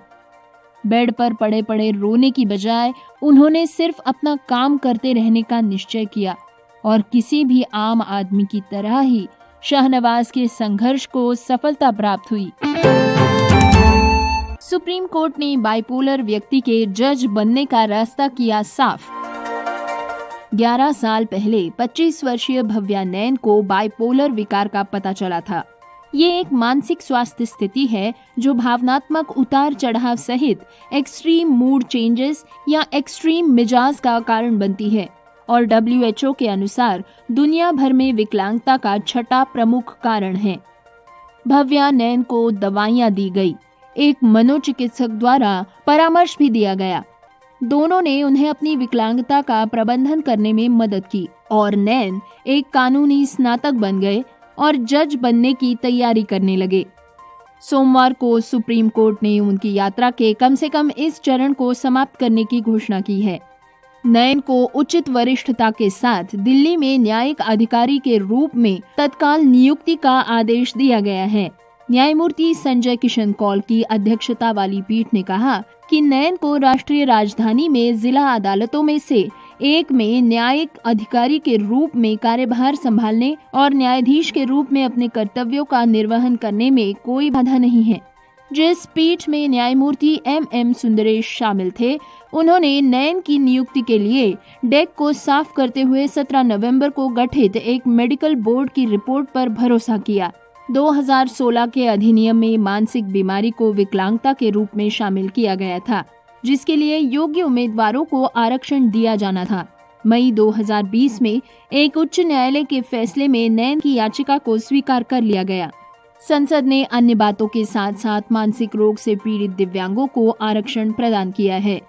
बेड पर पड़े पड़े रोने की बजाय उन्होंने सिर्फ अपना काम करते रहने का निश्चय किया और किसी भी आम आदमी की तरह ही शाहनवाज के संघर्ष को सफलता प्राप्त हुई। सुप्रीम कोर्ट ने बाइपोलर व्यक्ति के जज बनने का रास्ता किया साफ। 11 साल पहले 25 वर्षीय भव्या नैन को बाइपोलर विकार का पता चला था। ये एक मानसिक स्वास्थ्य स्थिति है जो भावनात्मक उतार चढ़ाव सहित एक्सट्रीम मूड चेंजेस या एक्सट्रीम मिजाज का कारण बनती है और WHO के अनुसार दुनिया भर में विकलांगता का 6ठा प्रमुख कारण है। भव्या नैन को दवाइयां दी गई, एक मनोचिकित्सक द्वारा परामर्श भी दिया गया। दोनों ने उन्हें अपनी विकलांगता का प्रबंधन करने में मदद की और नैन एक कानूनी स्नातक बन गए और जज बनने की तैयारी करने लगे। सोमवार को सुप्रीम कोर्ट ने उनकी यात्रा के कम से कम इस चरण को समाप्त करने की घोषणा की है। नयन को उचित वरिष्ठता के साथ दिल्ली में न्यायिक अधिकारी के रूप में तत्काल नियुक्ति का आदेश दिया गया है। न्यायमूर्ति संजय किशन कौल की अध्यक्षता वाली पीठ ने कहा कि नयन को राष्ट्रीय राजधानी में जिला अदालतों में से एक में न्यायिक अधिकारी के रूप में कार्यभार संभालने और न्यायाधीश के रूप में अपने कर्तव्यों का निर्वहन करने में कोई बाधा नहीं है। जिस पीठ में न्यायमूर्ति MM सुंदरेश शामिल थे, उन्होंने नयन की नियुक्ति के लिए डेक को साफ करते हुए 17 नवंबर को गठित एक मेडिकल बोर्ड की रिपोर्ट पर भरोसा किया। 2016 के अधिनियम में मानसिक बीमारी को विकलांगता के रूप में शामिल किया गया था, जिसके लिए योग्य उम्मीदवारों को आरक्षण दिया जाना था। मई 2020 में एक उच्च न्यायालय के फैसले में नयन की याचिका को स्वीकार कर लिया गया। संसद ने अन्य बातों के साथ साथ मानसिक रोग से पीड़ित दिव्यांगों को आरक्षण प्रदान किया है,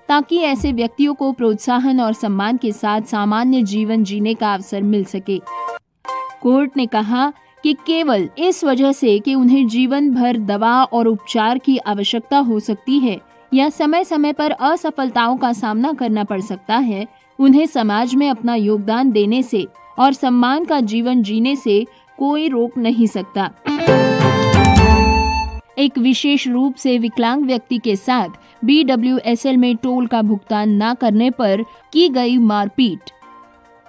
ताकि ऐसे व्यक्तियों को प्रोत्साहन और सम्मान के साथ सामान्य जीवन जीने का अवसर मिल सके। कोर्ट ने कहा कि केवल इस वजह से कि उन्हें जीवन भर दवा और उपचार की आवश्यकता हो सकती है या समय समय पर असफलताओं का सामना करना पड़ सकता है, उन्हें समाज में अपना योगदान देने से और सम्मान का जीवन जीने से कोई रोक नहीं सकता। एक विशेष रूप से विकलांग व्यक्ति के साथ BWSL में टोल का भुगतान न करने पर की गई मारपीट।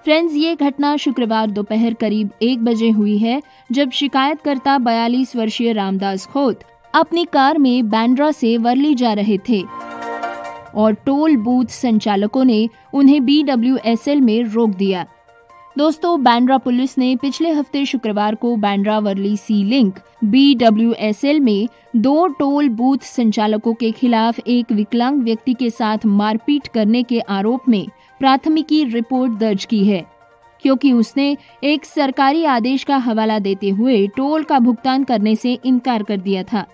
फ्रेंड्स, ये घटना शुक्रवार दोपहर करीब 1 बजे हुई है, जब शिकायतकर्ता 42 वर्षीय रामदास खोत अपनी कार में बांद्रा से वर्ली जा रहे थे और टोल बूथ संचालकों ने उन्हें BWSL में रोक दिया। दोस्तों, बांद्रा पुलिस ने पिछले हफ्ते शुक्रवार को बांद्रा वर्ली सी लिंक BWSL में 2 टोल बूथ संचालकों के खिलाफ एक विकलांग व्यक्ति के साथ मारपीट करने के आरोप में प्राथमिकी रिपोर्ट दर्ज की है, क्योंकि उसने एक सरकारी आदेश का हवाला देते हुए टोल का भुगतान करने से इनकार कर दिया था।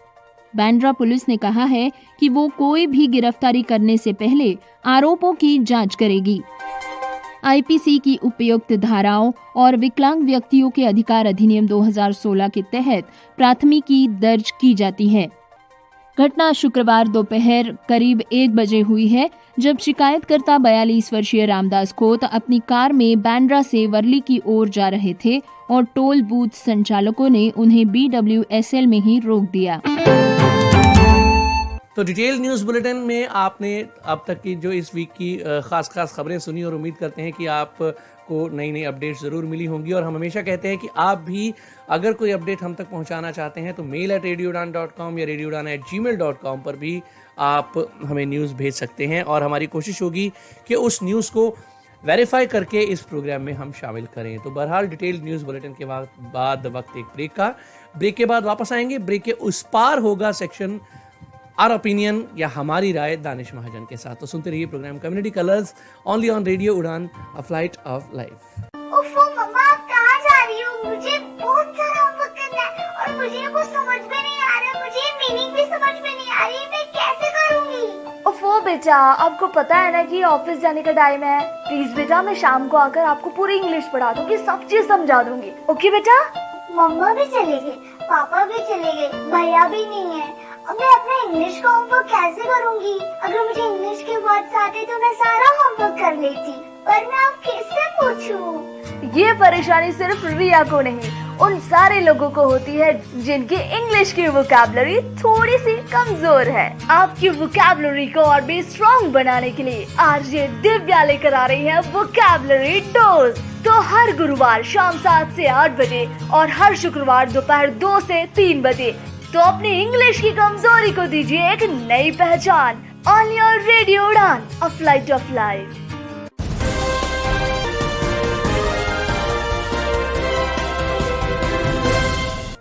बांद्रा पुलिस ने कहा है कि वो कोई भी गिरफ्तारी करने से पहले आरोपों की जांच करेगी। IPC की उपयुक्त धाराओं और विकलांग व्यक्तियों के अधिकार अधिनियम 2016 के तहत प्राथमिकी दर्ज की जाती है। घटना शुक्रवार दोपहर करीब 1 बजे हुई है, जब शिकायतकर्ता 42 वर्षीय रामदास खोत अपनी कार में बांद्रा से वर्ली की ओर जा रहे थे और टोल बूथ संचालकों ने उन्हें BWSL में ही रोक दिया। तो डिटेल न्यूज़ बुलेटिन में आपने अब तक की जो इस वीक की खास खबरें सुनी और उम्मीद करते हैं कि आपको नई नई अपडेट्स ज़रूर मिली होंगी। और हम हमेशा कहते हैं कि आप भी अगर कोई अपडेट हम तक पहुंचाना चाहते हैं तो mail@radioudan.com या radioudan@gmail.com पर भी आप हमें न्यूज़ भेज सकते हैं और हमारी कोशिश होगी कि उस न्यूज़ को वेरीफाई करके इस प्रोग्राम में हम शामिल करें। तो बहरहाल डिटेल न्यूज़ बुलेटिन के बाद वक्त एक ब्रेक के बाद वापस आएंगे। ब्रेक के उस पार होगा सेक्शन आवर ओपिनियन या हमारी राय दानिश महाजन के साथ। तो सुनते रहिए programme community colours only on radio Udaan, a flight of life. ओफो मम्मा, आप कहाँ जा रही हो? मुझे बहुत सारा होमवर्क करना है और मुझे कुछ समझ में नहीं आ रहा, मुझे मीनिंग भी समझ में नहीं आ रही, मैं कैसे करूँगी? ओफो बेटा, आपको पता है ना कि ऑफिस जाने का टाइम है। प्लीज बेटा, मैं शाम को आकर आपको पूरी इंग्लिश पढ़ा दूंगी, सब चीज समझा दूंगी। ओके बेटा? मम्मा भी चले गए, पापा भी चले गए, भैया भी नहीं है। अब मैं अपना इंग्लिश का होमवर्क कैसे करूंगी? अगर मुझे इंग्लिश के वर्ड्स आते तो मैं सारा होमवर्क कर लेती, पर मैं अब किससे पूछूं? ये परेशानी सिर्फ रिया को नहीं, उन सारे लोगों को होती है जिनकी इंग्लिश की वोकैबुलरी थोड़ी सी कमजोर है। आपकी वोकैबुलरी को और भी स्ट्रॉन्ग बनाने के लिए आरजे दिव्या लेकर आ रही है वोकैबुलरी डोज। तो हर गुरुवार शाम 7 से 8 बजे और हर शुक्रवार दोपहर 2 से 3 बजे तो अपनी इंग्लिश की कमजोरी को दीजिए एक नई पहचान। On your radio Udaan, a flight of life.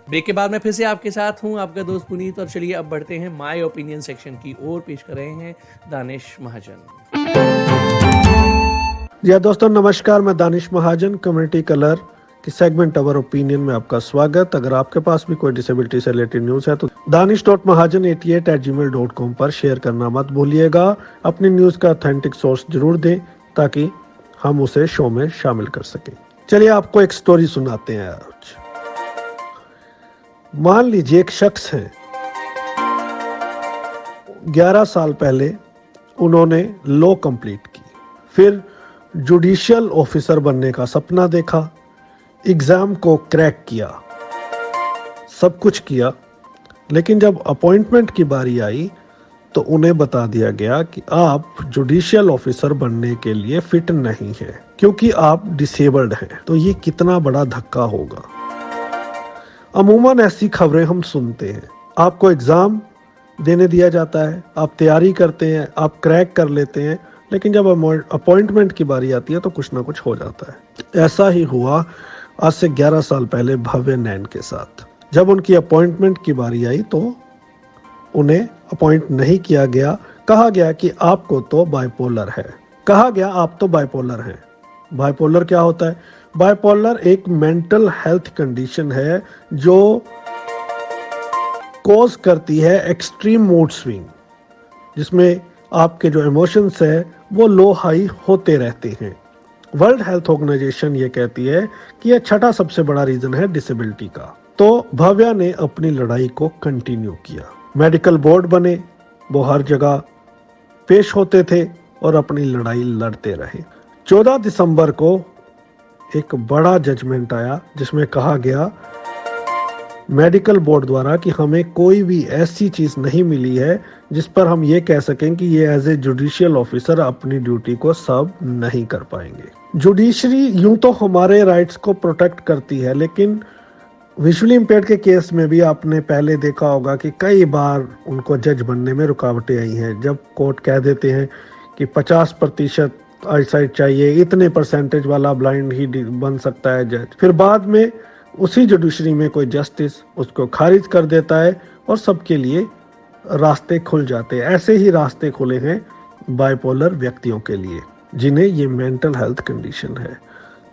Break के बाद मैं फिर से आपके साथ हूं, आपका दोस्त पुनीत। और चलिए अब बढ़ते हैं माय ओपिनियन सेक्शन की ओर। पेश कर रहे हैं दानिश महाजन। जी दोस्तों नमस्कार, मैं दानिश महाजन। कम्युनिटी कलर की सेगमेंट अवर ओपिनियन में आपका स्वागत। अगर आपके पास भी कोई डिसेबिलिटी से रिलेटेड न्यूज है तो danish.mahajan88@gmail.com पर शेयर करना मत भूलिएगा। अपनी न्यूज का ऑथेंटिक सोर्स जरूर दें ताकि हम उसे शो में शामिल कर सकें। चलिए आपको एक स्टोरी सुनाते हैं आज। मान लीजिए एक शख्स है, 11 साल पहले उन्होंने लॉ कंप्लीट की, फिर जुडिशियल ऑफिसर बनने का सपना देखा, एग्जाम को क्रैक किया, सब कुछ किया, लेकिन जब अपॉइंटमेंट की बारी आई तो उन्हें बता दिया गया कि आप जुडिशियल ऑफिसर बनने के लिए फिट नहीं हैं क्योंकि आप डिसेबल्ड हैं। तो ये कितना बड़ा धक्का होगा। अमूमन ऐसी खबरें हम सुनते हैं, आपको एग्जाम देने दिया जाता है, आप तैयारी करते हैं, आप क्रैक कर लेते हैं, लेकिन जब अपॉइंटमेंट की बारी आती है तो कुछ ना कुछ हो जाता है। ऐसा ही हुआ आज से 11 साल पहले भव्य नैन के साथ। जब उनकी अपॉइंटमेंट की बारी आई तो उन्हें अपॉइंट नहीं किया गया, कहा गया कि आपको तो बाइपोलर है। कहा गया आप तो बाइपोलर हैं। बाइपोलर क्या होता है? बाइपोलर एक मेंटल हेल्थ कंडीशन है जो कॉज करती है एक्सट्रीम मूड स्विंग, जिसमें आपके जो इमोशंस है वो लो हाई होते रहते हैं। वर्ल्ड हेल्थ ऑर्गेनाइजेशन ये कहती है कि यह छठा सबसे बड़ा रीजन है डिसेबिलिटी का। तो भव्या ने अपनी लड़ाई को कंटिन्यू किया, मेडिकल बोर्ड बने, वो हर जगह पेश होते थे और अपनी लड़ाई लड़ते रहे। 14 दिसंबर को एक बड़ा जजमेंट आया जिसमें कहा गया मेडिकल बोर्ड द्वारा कि हमें कोई भी ऐसी चीज नहीं मिली है जिस पर हम ये कह सकें कि ये एज ए जुडिशियल ऑफिसर अपनी ड्यूटी को सर्व नहीं कर पाएंगे। जुडिशरी यूं तो हमारे राइट्स को प्रोटेक्ट करती है, लेकिन विजुअली इम्पेयर्ड के केस में भी आपने पहले देखा होगा कि कई बार उनको जज बनने में रुकावटें आई हैं। जब कोर्ट कह देते हैं कि 50% आईसाइट चाहिए, इतने परसेंटेज वाला ब्लाइंड ही बन सकता है जज, फिर बाद में उसी जुडिशरी में कोई जस्टिस उसको खारिज कर देता है और सबके लिए रास्ते खुल जाते हैं। ऐसे ही रास्ते खुले हैं बाइपोलर व्यक्तियों के लिए जिन्हें ये मेंटल हेल्थ कंडीशन है।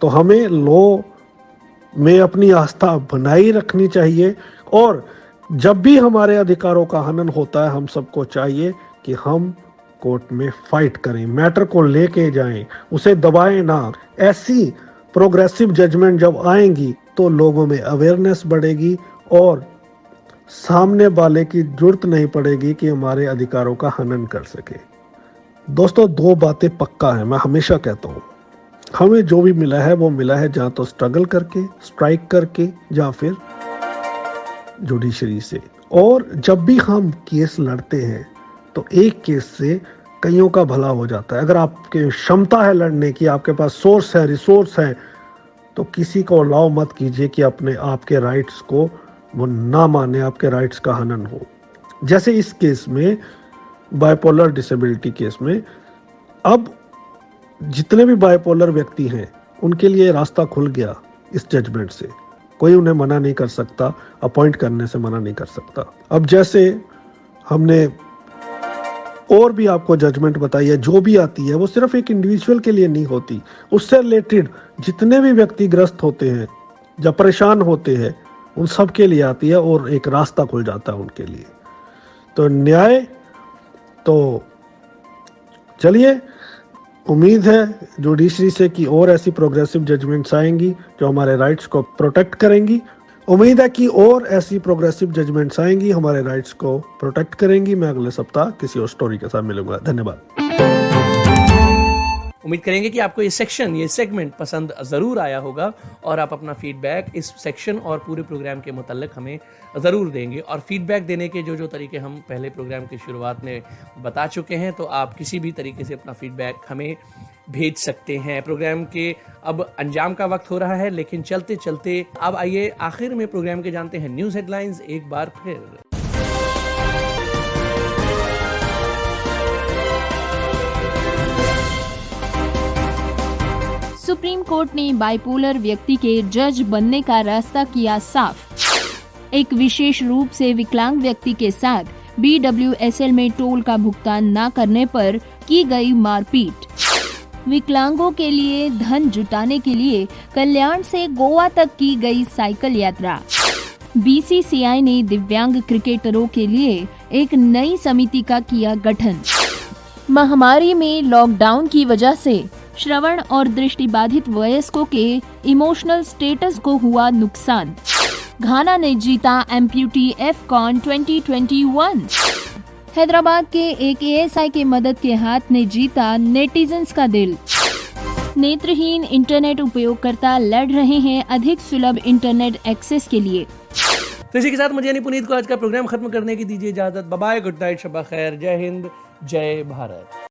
तो हमें लॉ में अपनी आस्था बनाई रखनी चाहिए और जब भी हमारे अधिकारों का हनन होता है हम सबको चाहिए कि हम कोर्ट में फाइट करें, मैटर को लेके जाएं, उसे दबाएं ना। ऐसी प्रोग्रेसिव जजमेंट जब आएंगी तो लोगों में अवेयरनेस बढ़ेगी और सामने वाले की जरूरत नहीं पड़ेगी कि हमारे अधिकारों का हनन कर सके। दोस्तों, 2 बातें पक्का है, मैं हमेशा कहता हूँ, हमें जो भी मिला है वो मिला है जहाँ तो स्ट्रगल करके, स्ट्राइक करके, या फिर जुडिशरी से। और जब भी हम केस लड़ते हैं तो एक केस से कईयों का भला हो जाता है। अगर आपके क्षमता है लड़ने की, आपके पास सोर्स है, रिसोर्स है, तो किसी को अलाउ मत कीजिए कि अपने आपके राइट्स को वो ना माने, आपके राइट्स का हनन हो। जैसे इस केस में, बाइपोलर डिसेबिलिटी केस में, अब जितने भी बाइपोलर व्यक्ति हैं उनके लिए रास्ता खुल गया इस जजमेंट से। कोई उन्हें मना नहीं कर सकता, अपॉइंट करने से मना नहीं कर सकता। अब जैसे हमने और भी आपको जजमेंट बताई है, जो भी आती है वो सिर्फ एक इंडिविजुअल के लिए नहीं होती, उससे रिलेटेड जितने भी व्यक्ति ग्रस्त होते हैं या परेशान होते हैं उन सब के लिए आती है और एक रास्ता खुल जाता है उनके लिए। तो न्याय, तो चलिए, उम्मीद है जुडिशरी से कि और ऐसी प्रोग्रेसिव जजमेंट्स आएंगी जो हमारे राइट्स को प्रोटेक्ट करेंगी। उम्मीद है कि और ऐसी प्रोग्रेसिव जजमेंट्स आएंगी, हमारे राइट्स को प्रोटेक्ट करेंगी। मैं अगले सप्ताह किसी और स्टोरी के साथ मिलूंगा। धन्यवाद। उम्मीद करेंगे कि आपको ये सेक्शन, ये सेगमेंट पसंद ज़रूर आया होगा और आप अपना फीडबैक इस सेक्शन और पूरे प्रोग्राम के मुतल्लिक हमें ज़रूर देंगे। और फीडबैक देने के जो तरीके हम पहले प्रोग्राम की शुरुआत में बता चुके हैं, तो आप किसी भी तरीके से अपना फीडबैक हमें भेज सकते हैं। प्रोग्राम के अब अंजाम का वक्त हो रहा है, लेकिन चलते चलते अब आइए आखिर में प्रोग्राम के जानते हैं न्यूज़ हेडलाइंस एक बार फिर। सुप्रीम कोर्ट ने बाइपोलर व्यक्ति के जज बनने का रास्ता किया साफ। एक विशेष रूप से विकलांग व्यक्ति के साथ BWSL में टोल का भुगतान न करने पर की गई मारपीट। विकलांगों के लिए धन जुटाने के लिए कल्याण से गोवा तक की गई साइकिल यात्रा। BCCI ने दिव्यांग क्रिकेटरों के लिए एक नई समिति का किया गठन। महामारी में लॉकडाउन की वजह से श्रवण और दृष्टिबाधित वयस्कों के इमोशनल स्टेटस को हुआ नुकसान। घाना ने जीता एम्प्यूटी AFCON 2021। हैदराबाद के एक एएसआई की मदद के हाथ ने जीता नेटिजन्स का दिल। नेत्रहीन इंटरनेट उपयोगकर्ता लड़ रहे हैं अधिक सुलभ इंटरनेट एक्सेस के लिए। तो इसी के साथ मुझे यानी पुनीत को आज का प्रोग्राम खत्म करने की दीजिए इजाजत। बाय बाय, गुड नाइट, शब्बा खैर, जय हिंद, जय भारत।